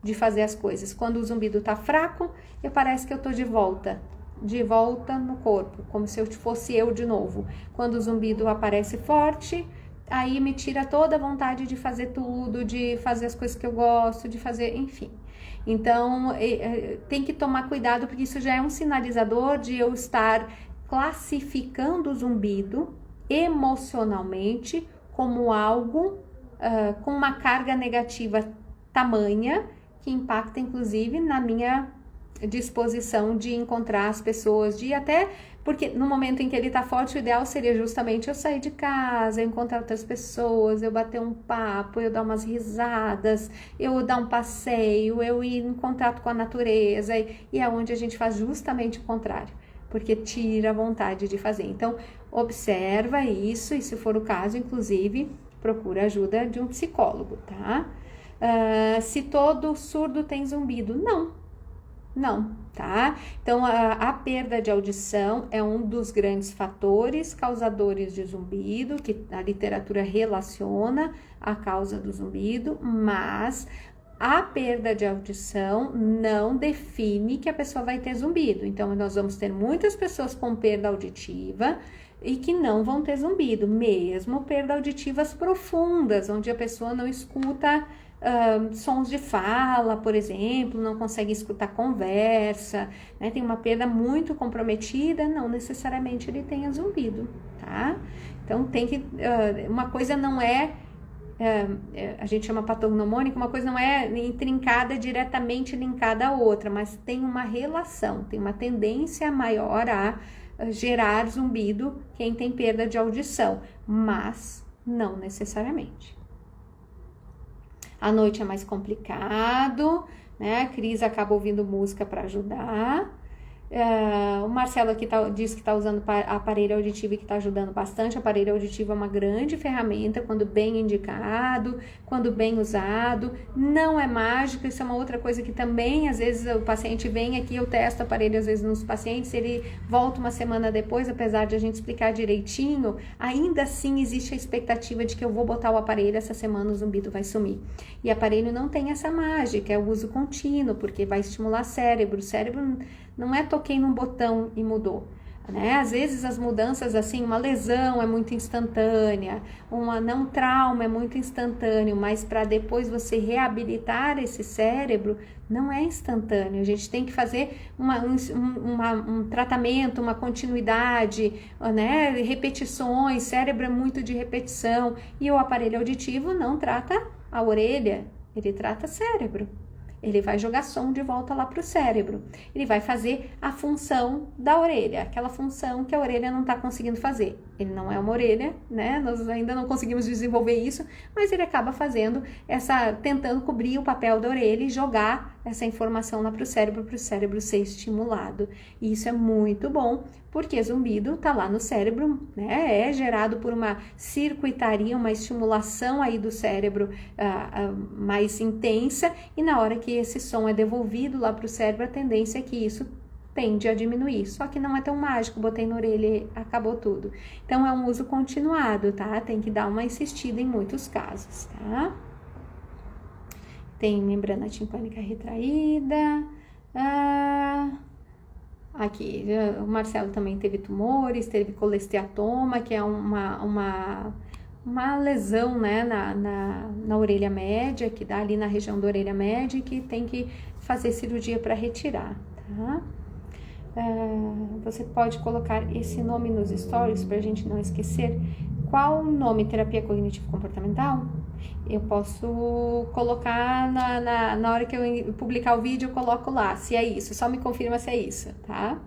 de fazer as coisas. Quando o zumbido tá fraco, parece que eu tô de volta no corpo, como se eu fosse eu de novo. Quando o zumbido aparece forte, aí me tira toda a vontade de fazer tudo, de fazer as coisas que eu gosto, de fazer, enfim. Então, tem que tomar cuidado, porque isso já é um sinalizador de eu estar classificando o zumbido emocionalmente como algo com uma carga negativa tamanha, que impacta, inclusive, na minha disposição de encontrar as pessoas, de até... Porque no momento em que ele tá forte, o ideal seria justamente eu sair de casa, eu encontrar outras pessoas, eu bater um papo, eu dar umas risadas, eu dar um passeio, eu ir em contato com a natureza, e é onde a gente faz justamente o contrário, porque tira a vontade de fazer. Então, observa isso, e se for o caso, inclusive, procura ajuda de um psicólogo, tá? Se todo surdo tem zumbido? Não, tá? Então, a perda de audição é um dos grandes fatores causadores de zumbido, que a literatura relaciona a causa do zumbido, mas a perda de audição não define que a pessoa vai ter zumbido. Então, nós vamos ter muitas pessoas com perda auditiva e que não vão ter zumbido, mesmo perda auditivas profundas, onde a pessoa não escuta sons de fala, por exemplo, não consegue escutar conversa, né? Tem uma perda muito comprometida, não necessariamente ele tenha zumbido, tá? Então, tem que... uma coisa não a gente chama patognomônica, uma coisa não é intrincada, diretamente linkada à outra, mas tem uma relação, tem uma tendência maior a gerar zumbido quem tem perda de audição, mas não necessariamente. À noite é mais complicado, né? A Cris acaba ouvindo música para ajudar. O Marcelo aqui diz que está usando aparelho auditivo e que está ajudando bastante. O aparelho auditivo é uma grande ferramenta quando bem indicado, quando bem usado. Não é mágico, isso é uma outra coisa que também, às vezes, o paciente vem aqui, eu testo o aparelho, às vezes, nos pacientes, ele volta uma semana depois, apesar de a gente explicar direitinho, ainda assim existe a expectativa de que eu vou botar o aparelho, essa semana o zumbido vai sumir. E aparelho não tem essa mágica, é o uso contínuo, porque vai estimular o cérebro não é toquei num botão e mudou, né? Às vezes as mudanças, assim, uma lesão é muito instantânea, um trauma é muito instantâneo, mas para depois você reabilitar esse cérebro, não é instantâneo. A gente tem que fazer um tratamento, uma continuidade, né? Repetições, cérebro é muito de repetição, e o aparelho auditivo não trata a orelha, ele trata cérebro. Ele vai jogar som de volta lá para o cérebro. Ele vai fazer a função da orelha, aquela função que a orelha não está conseguindo fazer. Ele não é uma orelha, né? Nós ainda não conseguimos desenvolver isso, mas ele acaba fazendo tentando cobrir o papel da orelha e jogar essa informação lá para o cérebro ser estimulado. E isso é muito bom, porque zumbido está lá no cérebro, né? É gerado por uma circuitaria, uma estimulação aí do cérebro mais intensa, e na hora que esse som é devolvido lá para o cérebro, a tendência é que isso tende a diminuir, só que não é tão mágico, botei na orelha e acabou tudo. Então, é um uso continuado, tá? Tem que dar uma insistida em muitos casos, tá? Tem membrana timpânica retraída. Aqui, o Marcelo também teve tumores, teve colesteatoma, que é uma lesão, né, na orelha média, que dá ali na região da orelha média, e que tem que fazer cirurgia para retirar, tá? Você pode colocar esse nome nos stories para a gente não esquecer. Qual o nome? Terapia cognitivo-comportamental? Eu posso colocar na hora que eu publicar o vídeo, eu coloco lá, se é isso. Só me confirma se é isso, tá?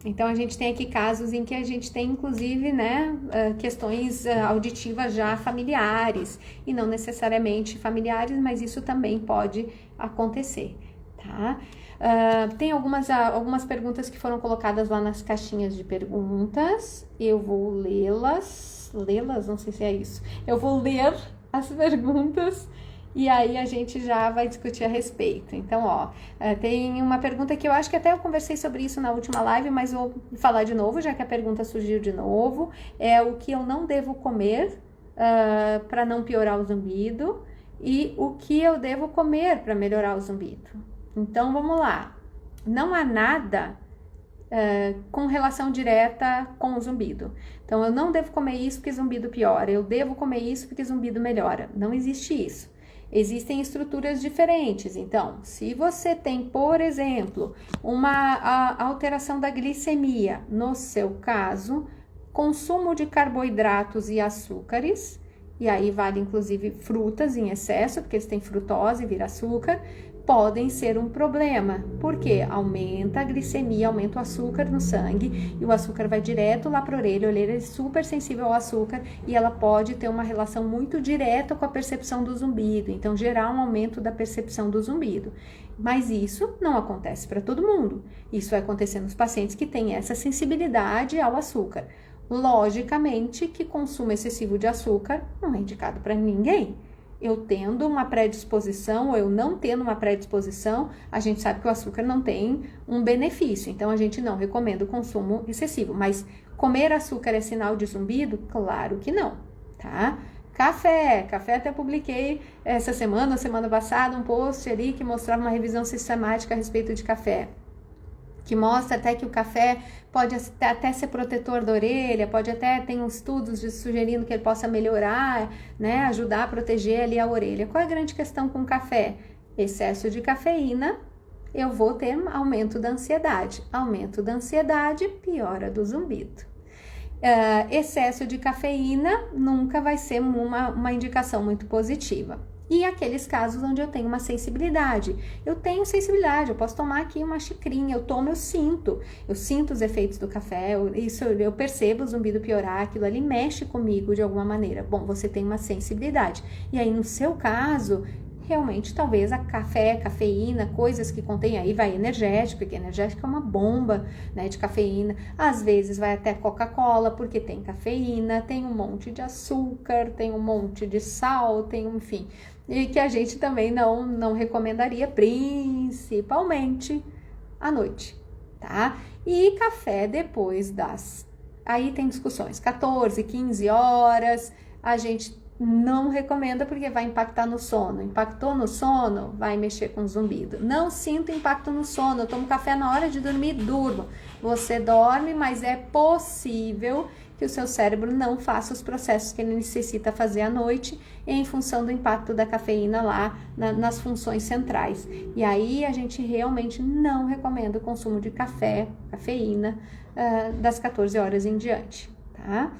Então, a gente tem aqui casos em que a gente tem, inclusive, né, questões auditivas já familiares, e não necessariamente familiares, mas isso também pode acontecer, tá? Tem algumas perguntas que foram colocadas lá nas caixinhas de perguntas. Eu vou lê-las, não sei se é isso. Eu vou ler as perguntas e aí a gente já vai discutir a respeito. Então, tem uma pergunta que eu acho que até eu conversei sobre isso na última live, mas vou falar de novo, já que a pergunta surgiu de novo. É o que eu não devo comer para não piorar o zumbido, e o que eu devo comer para melhorar o zumbido. Então, vamos lá. Não há nada com relação direta com o zumbido. Então, eu não devo comer isso porque zumbido piora. Eu devo comer isso porque zumbido melhora. Não existe isso. Existem estruturas diferentes. Então, se você tem, por exemplo, uma alteração da glicemia, no seu caso, consumo de carboidratos e açúcares, e aí vale inclusive frutas em excesso, porque eles têm frutose e vira açúcar, podem ser um problema, porque aumenta a glicemia, aumenta o açúcar no sangue, e o açúcar vai direto lá para a orelha é super sensível ao açúcar, e ela pode ter uma relação muito direta com a percepção do zumbido, então gerar um aumento da percepção do zumbido. Mas isso não acontece para todo mundo, isso vai acontecer nos pacientes que têm essa sensibilidade ao açúcar. Logicamente que consumo excessivo de açúcar não é indicado para ninguém. Eu tendo uma predisposição ou eu não tendo uma predisposição, a gente sabe que o açúcar não tem um benefício, então a gente não recomenda o consumo excessivo. Mas comer açúcar é sinal de zumbido? Claro que não, tá? Café até publiquei essa semana passada, um post ali que mostrava uma revisão sistemática a respeito de café, que mostra até que o café pode até ser protetor da orelha, pode até ter uns estudos sugerindo que ele possa melhorar, né, ajudar a proteger ali a orelha. Qual é a grande questão com o café? Excesso de cafeína, eu vou ter aumento da ansiedade. Aumento da ansiedade, piora do zumbido. Excesso de cafeína nunca vai ser uma indicação muito positiva. E aqueles casos onde eu tenho uma sensibilidade. Eu tenho sensibilidade, eu posso tomar aqui uma xicrinha, eu tomo, eu sinto os efeitos do café, eu percebo o zumbido piorar, aquilo ali mexe comigo de alguma maneira. Bom, você tem uma sensibilidade. E aí, no seu caso, realmente, talvez a cafeína, coisas que contém aí, vai energético, porque energético é uma bomba, né, de cafeína. Às vezes vai até Coca-Cola, porque tem cafeína, tem um monte de açúcar, tem um monte de sal, enfim. E que a gente também não recomendaria, principalmente à noite, tá? E café depois Aí tem discussões, 14, 15 horas, a gente não recomenda porque vai impactar no sono. Impactou no sono, vai mexer com zumbido. Não sinto impacto no sono, eu tomo café na hora de dormir, durmo. Você dorme, mas é possível que o seu cérebro não faça os processos que ele necessita fazer à noite em função do impacto da cafeína lá nas funções centrais. E aí a gente realmente não recomenda o consumo de cafeína, das 14 horas em diante, tá?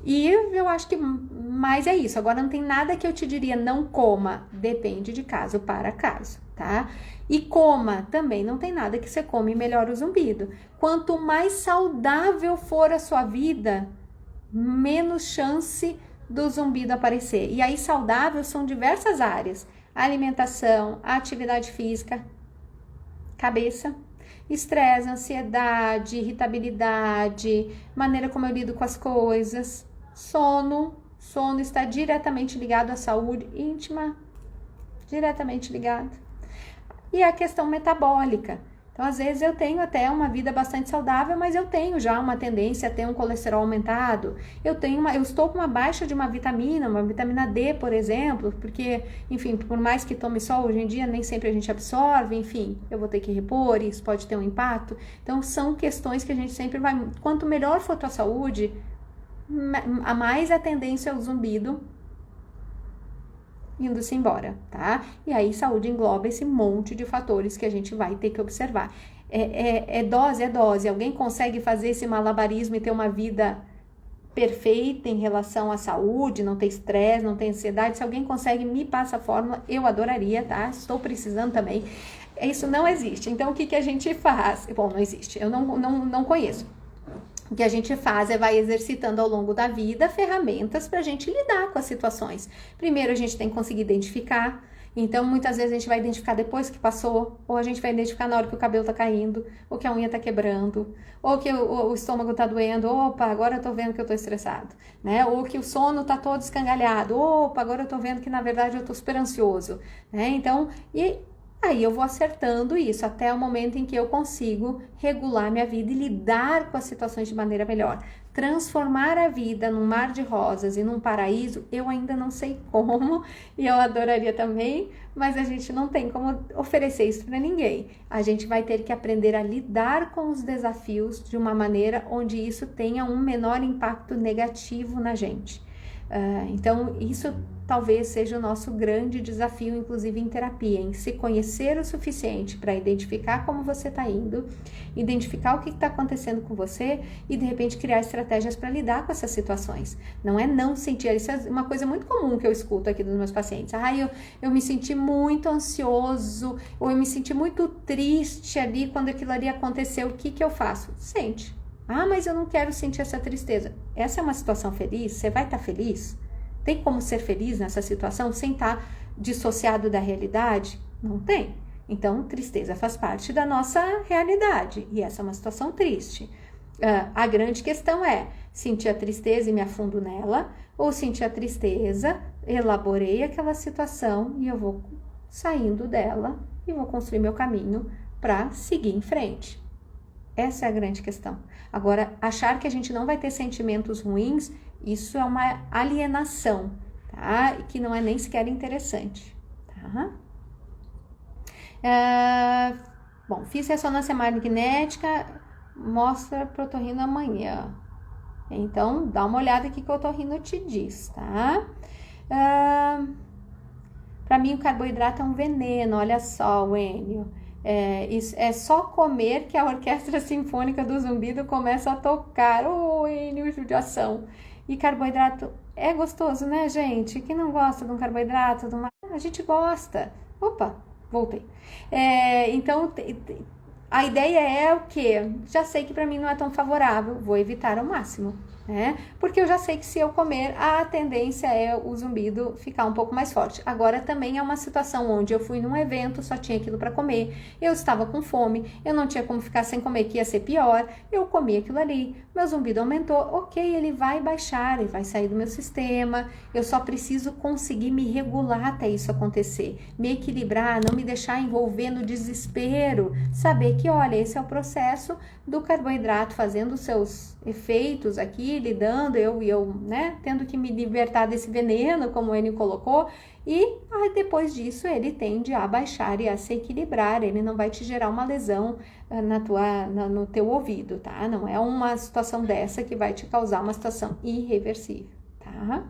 E eu acho que mais é isso. Agora, não tem nada que eu te diria não coma, depende de caso para caso, tá? E coma também, não tem nada que você come e melhora o zumbido. Quanto mais saudável for a sua vida, menos chance do zumbido aparecer. E aí, saudável são diversas áreas. alimentação, atividade física, cabeça, estresse, ansiedade, irritabilidade, maneira como eu lido com as coisas, sono. Sono está diretamente ligado à saúde íntima, diretamente ligado. E a questão metabólica. Então, às vezes eu tenho até uma vida bastante saudável, mas eu tenho já uma tendência a ter um colesterol aumentado. Eu estou com uma baixa de uma vitamina D, por exemplo, porque, enfim, por mais que tome sol hoje em dia, nem sempre a gente absorve, enfim, eu vou ter que repor, isso pode ter um impacto. Então, são questões que a gente sempre vai... Quanto melhor for a tua saúde, a mais a tendência ao zumbido indo-se embora, tá? E aí, saúde engloba esse monte de fatores que a gente vai ter que observar. É dose. Alguém consegue fazer esse malabarismo e ter uma vida perfeita em relação à saúde, não ter estresse, não ter ansiedade? Se alguém consegue, me passa a fórmula, eu adoraria, tá? Estou precisando também. Isso não existe. Então, o que a gente faz? Bom, não existe. Eu não conheço. O que a gente faz é vai exercitando ao longo da vida ferramentas para a gente lidar com as situações. Primeiro, a gente tem que conseguir identificar. Então, muitas vezes a gente vai identificar depois que passou, ou a gente vai identificar na hora que o cabelo tá caindo, ou que a unha tá quebrando, ou que o estômago tá doendo. Opa, agora eu tô vendo que eu tô estressado, né? Ou que o sono tá todo escangalhado. Opa, agora eu tô vendo que na verdade eu tô super ansioso, né? Então, aí eu vou acertando isso até o momento em que eu consigo regular minha vida e lidar com as situações de maneira melhor. Transformar a vida num mar de rosas e num paraíso, eu ainda não sei como, e eu adoraria também, mas a gente não tem como oferecer isso para ninguém. A gente vai ter que aprender a lidar com os desafios de uma maneira onde isso tenha um menor impacto negativo na gente. Então, isso talvez seja o nosso grande desafio, inclusive em terapia, em se conhecer o suficiente para identificar como você está indo, identificar o que está acontecendo com você e, de repente, criar estratégias para lidar com essas situações. Não é não sentir, isso é uma coisa muito comum que eu escuto aqui dos meus pacientes. Eu me senti muito ansioso, ou eu me senti muito triste ali quando aquilo ali aconteceu, o que eu faço? Sente. Mas eu não quero sentir essa tristeza. Essa é uma situação feliz? Você vai estar feliz? Tem como ser feliz nessa situação sem estar dissociado da realidade? Não tem. Então, tristeza faz parte da nossa realidade. E essa é uma situação triste. A grande questão é sentir a tristeza e me afundo nela, ou sentir a tristeza, elaborei aquela situação e eu vou saindo dela e vou construir meu caminho para seguir em frente. Essa é a grande questão. Agora, achar que a gente não vai ter sentimentos ruins, isso é uma alienação, tá? Que não é nem sequer interessante, tá? Bom, fiz ressonância magnética, mostra pro otorrino amanhã. Então, dá uma olhada aqui que o otorrino te diz, tá? Para mim, o carboidrato é um veneno, olha só, Wênio. É só comer que a orquestra sinfônica do zumbido começa a tocar. Wênio, judiação. E carboidrato é gostoso, né, gente? Quem não gosta de um carboidrato? A gente gosta. Opa, voltei. Então, a ideia é o quê? Já sei que para mim não é tão favorável, vou evitar ao máximo, né? Porque eu já sei que se eu comer, a tendência é o zumbido ficar um pouco mais forte. Agora também é uma situação onde eu fui num evento, só tinha aquilo para comer, eu estava com fome, eu não tinha como ficar sem comer, que ia ser pior, eu comi aquilo ali, meu zumbido aumentou, ok, ele vai baixar, ele vai sair do meu sistema, eu só preciso conseguir me regular até isso acontecer, me equilibrar, não me deixar envolver no desespero, saber que, olha, esse é o processo do carboidrato fazendo os seus efeitos aqui, lidando, eu, né, tendo que me libertar desse veneno, como ele colocou, e depois disso ele tende a baixar e a se equilibrar, ele não vai te gerar uma lesão no teu ouvido, tá? Não é uma situação dessa que vai te causar uma situação irreversível, tá?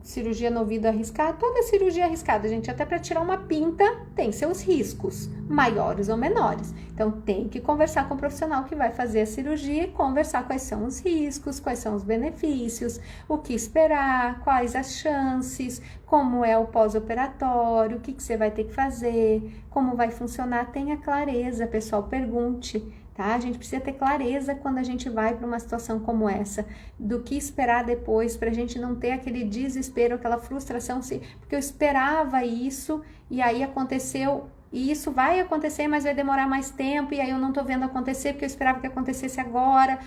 Cirurgia no ouvido arriscada, toda cirurgia arriscada, gente, até para tirar uma pinta tem seus riscos, maiores ou menores. Então, tem que conversar com o profissional que vai fazer a cirurgia e conversar quais são os riscos, quais são os benefícios, o que esperar, quais as chances, como é o pós-operatório, o que você vai ter que fazer, como vai funcionar. Tenha clareza, pessoal, pergunte, tá? A gente precisa ter clareza quando a gente vai para uma situação como essa, do que esperar depois, para a gente não ter aquele desespero, aquela frustração, porque eu esperava isso e aí aconteceu. E isso vai acontecer, mas vai demorar mais tempo, e aí eu não tô vendo acontecer, porque eu esperava que acontecesse agora,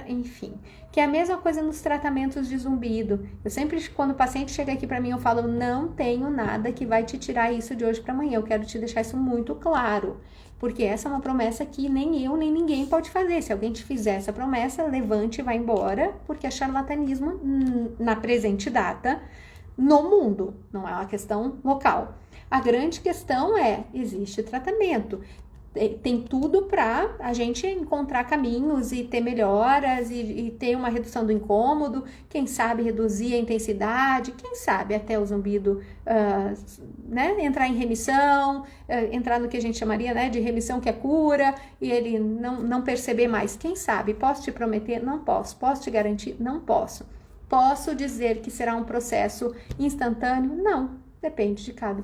enfim. Que é a mesma coisa nos tratamentos de zumbido. Eu sempre, quando o paciente chega aqui para mim, eu falo, não tenho nada que vai te tirar isso de hoje para amanhã, eu quero te deixar isso muito claro. Porque essa é uma promessa que nem eu, nem ninguém pode fazer. Se alguém te fizer essa promessa, levante e vá embora, porque é charlatanismo na presente data, no mundo, não é uma questão local. A grande questão é, existe tratamento, tem tudo para a gente encontrar caminhos e ter melhoras e ter uma redução do incômodo, quem sabe reduzir a intensidade, quem sabe até o zumbido né, entrar em remissão, entrar no que a gente chamaria, né, de remissão, que é cura, e ele não perceber mais. Quem sabe? Posso te prometer? Não posso. Posso te garantir? Não posso. Posso dizer que será um processo instantâneo? Não. Depende de caso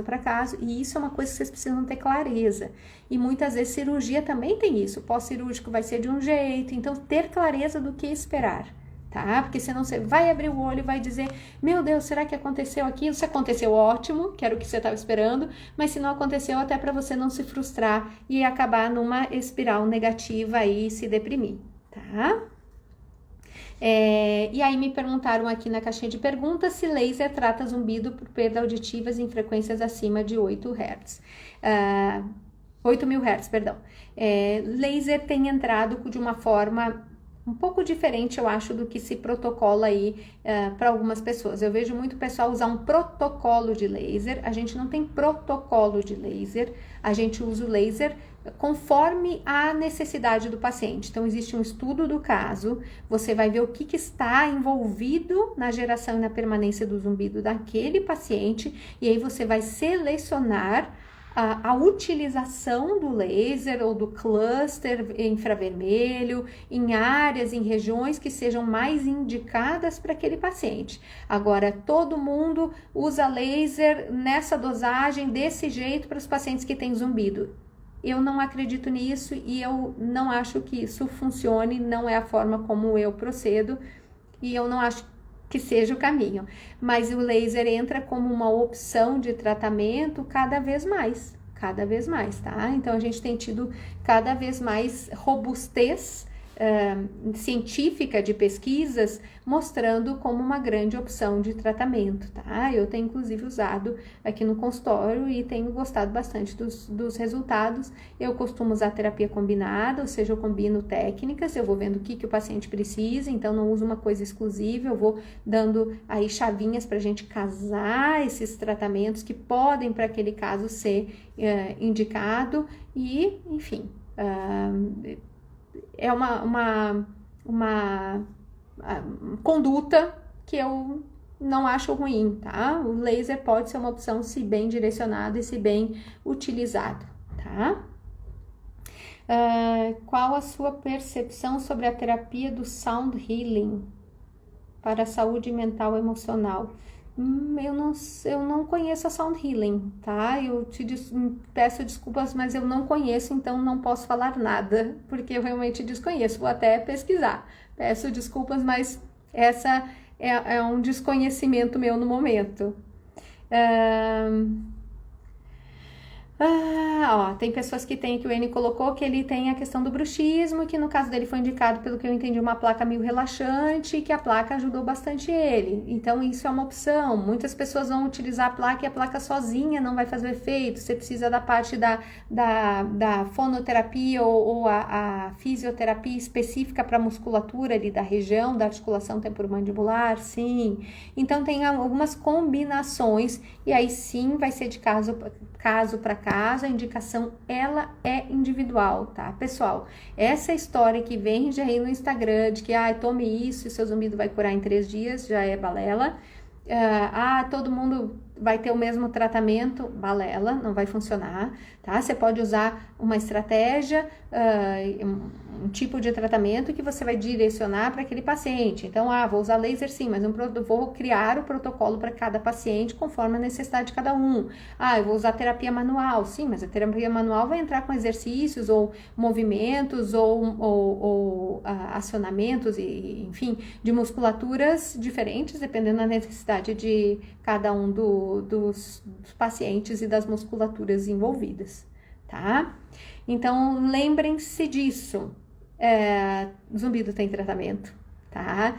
para caso, e isso é uma coisa que vocês precisam ter clareza. E muitas vezes cirurgia também tem isso. O pós-cirúrgico vai ser de um jeito, então ter clareza do que esperar, tá? Porque senão você vai abrir o olho e vai dizer, meu Deus, será que aconteceu aquilo? Se aconteceu, ótimo, que era o que você estava esperando, mas se não aconteceu, até para você não se frustrar e acabar numa espiral negativa e se deprimir, tá? E aí me perguntaram aqui na caixinha de perguntas se laser trata zumbido por perda auditivas em frequências acima de 8 Hz. 8.000 Hz, perdão. Laser tem entrado de uma forma um pouco diferente, eu acho, do que se protocola aí para algumas pessoas. Eu vejo muito pessoal usar um protocolo de laser. A gente não tem protocolo de laser, a gente usa o laser conforme a necessidade do paciente. Então, existe um estudo do caso, você vai ver o que está envolvido na geração e na permanência do zumbido daquele paciente, e aí você vai selecionar a utilização do laser ou do cluster infravermelho em áreas, em regiões que sejam mais indicadas para aquele paciente. Agora, todo mundo usa laser nessa dosagem, desse jeito, para os pacientes que têm zumbido. Eu não acredito nisso e eu não acho que isso funcione, não é a forma como eu procedo e eu não acho que seja o caminho. Mas o laser entra como uma opção de tratamento cada vez mais, tá? Então a gente tem tido cada vez mais robustez científica de pesquisas mostrando como uma grande opção de tratamento, tá? Eu tenho inclusive usado aqui no consultório e tenho gostado bastante dos resultados. Eu costumo usar terapia combinada, ou seja, eu combino técnicas, eu vou vendo o que o paciente precisa, então não uso uma coisa exclusiva, eu vou dando aí chavinhas para a gente casar esses tratamentos que podem para aquele caso ser indicado e, enfim, é uma conduta que eu não acho ruim, tá? O laser pode ser uma opção se bem direcionado e se bem utilizado, tá? Qual a sua percepção sobre a terapia do sound healing para a saúde mental e emocional? Eu não conheço a Sound Healing, tá? Eu peço desculpas, mas eu não conheço, então não posso falar nada, porque eu realmente desconheço. Vou até pesquisar. Peço desculpas, mas essa é um desconhecimento meu no momento. Tem pessoas que tem, que o N colocou, que ele tem a questão do bruxismo, que no caso dele foi indicado, pelo que eu entendi, uma placa meio relaxante, e que a placa ajudou bastante ele. Então, isso é uma opção. Muitas pessoas vão utilizar a placa e a placa sozinha não vai fazer efeito. Você precisa da parte da fonoterapia ou a fisioterapia específica para a musculatura ali da região da articulação temporomandibular, sim. Então, tem algumas combinações, e aí sim vai ser de caso para caso, a indicação ela é individual, tá, pessoal? Essa história que vende aí no Instagram de que tome isso e seu zumbido vai curar em 3 dias, já é balela. Todo mundo vai ter o mesmo tratamento, balela, não vai funcionar, tá? Você pode usar uma estratégia, um tipo de tratamento que você vai direcionar para aquele paciente. Então, vou usar laser sim, mas vou criar o protocolo para cada paciente conforme a necessidade de cada um. Eu vou usar terapia manual, sim, mas a terapia manual vai entrar com exercícios ou movimentos ou acionamentos, enfim, de musculaturas diferentes, dependendo da necessidade de cada um dos pacientes e das musculaturas envolvidas, tá? Então, lembrem-se disso. Zumbido tem tratamento, tá?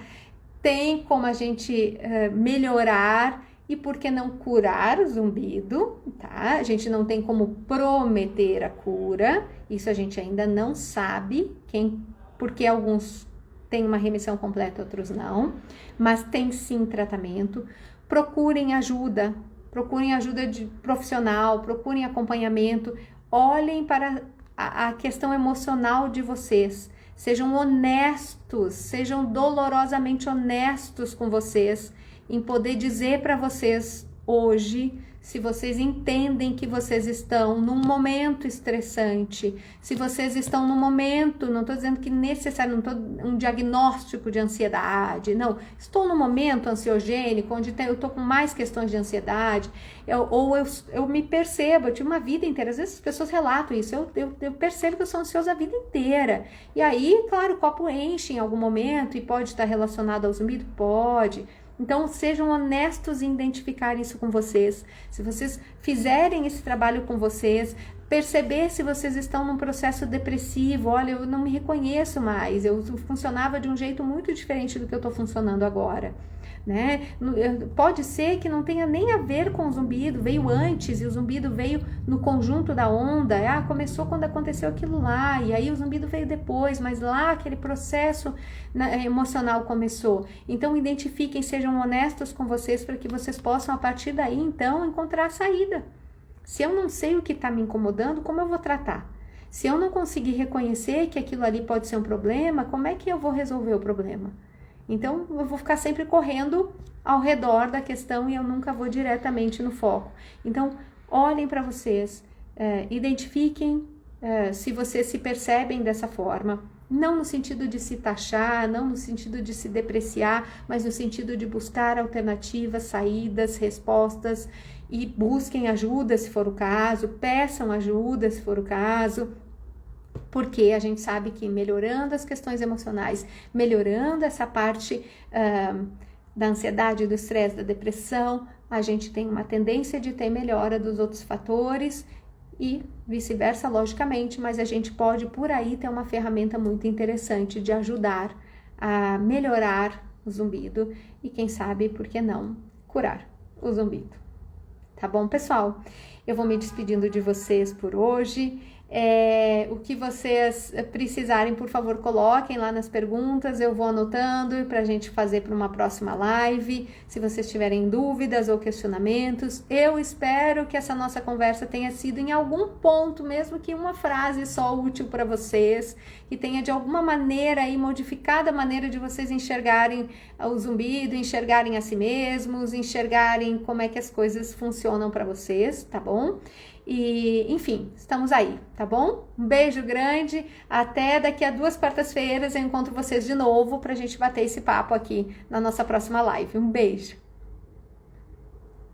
Tem como a gente melhorar e por que não curar o zumbido, tá? A gente não tem como prometer a cura, isso a gente ainda não sabe, porque alguns têm uma remissão completa, outros não, mas tem sim tratamento. Procurem ajuda de profissional, procurem acompanhamento, olhem para a questão emocional de vocês, sejam honestos, sejam dolorosamente honestos com vocês, em poder dizer para vocês hoje, se vocês entendem que vocês estão num momento estressante, se vocês estão num momento, não estou dizendo que necessário, não estou um diagnóstico de ansiedade, não, estou num momento ansiogênico, onde eu estou com mais questões de ansiedade, eu me percebo, eu tive uma vida inteira, às vezes as pessoas relatam isso, eu percebo que eu sou ansiosa a vida inteira, e aí, claro, o copo enche em algum momento e pode estar relacionado ao zumbido? Pode. Então, sejam honestos em identificar isso com vocês. Se vocês fizerem esse trabalho com vocês, perceber se vocês estão num processo depressivo, olha, eu não me reconheço mais, eu funcionava de um jeito muito diferente do que eu estou funcionando agora, né? Pode ser que não tenha nem a ver com o zumbido, veio antes e o zumbido veio no conjunto da onda, começou quando aconteceu aquilo lá, e aí o zumbido veio depois, mas lá aquele processo emocional começou. Então identifiquem, sejam honestos com vocês para que vocês possam a partir daí então encontrar a saída. Se eu não sei o que está me incomodando, como eu vou tratar? Se eu não conseguir reconhecer que aquilo ali pode ser um problema, como é que eu vou resolver o problema? Então, eu vou ficar sempre correndo ao redor da questão e eu nunca vou diretamente no foco. Então, olhem para vocês, identifiquem se vocês se percebem dessa forma, não no sentido de se taxar, não no sentido de se depreciar, mas no sentido de buscar alternativas, saídas, respostas, e busquem ajuda se for o caso, peçam ajuda se for o caso, porque a gente sabe que melhorando as questões emocionais, melhorando essa parte da ansiedade, do estresse, da depressão, a gente tem uma tendência de ter melhora dos outros fatores e vice-versa, logicamente, mas a gente pode por aí ter uma ferramenta muito interessante de ajudar a melhorar o zumbido e quem sabe, por que não, curar o zumbido. Tá bom, pessoal? Eu vou me despedindo de vocês por hoje. O que vocês precisarem, por favor, coloquem lá nas perguntas, eu vou anotando para a gente fazer para uma próxima live. Se vocês tiverem dúvidas ou questionamentos, eu espero que essa nossa conversa tenha sido em algum ponto, mesmo que uma frase só útil para vocês, que tenha de alguma maneira aí modificado a maneira de vocês enxergarem o zumbido, enxergarem a si mesmos, enxergarem como é que as coisas funcionam para vocês, tá bom? E, enfim, estamos aí, tá bom? Um beijo grande, até daqui a 2 quartas-feiras eu encontro vocês de novo pra gente bater esse papo aqui na nossa próxima live. Um beijo!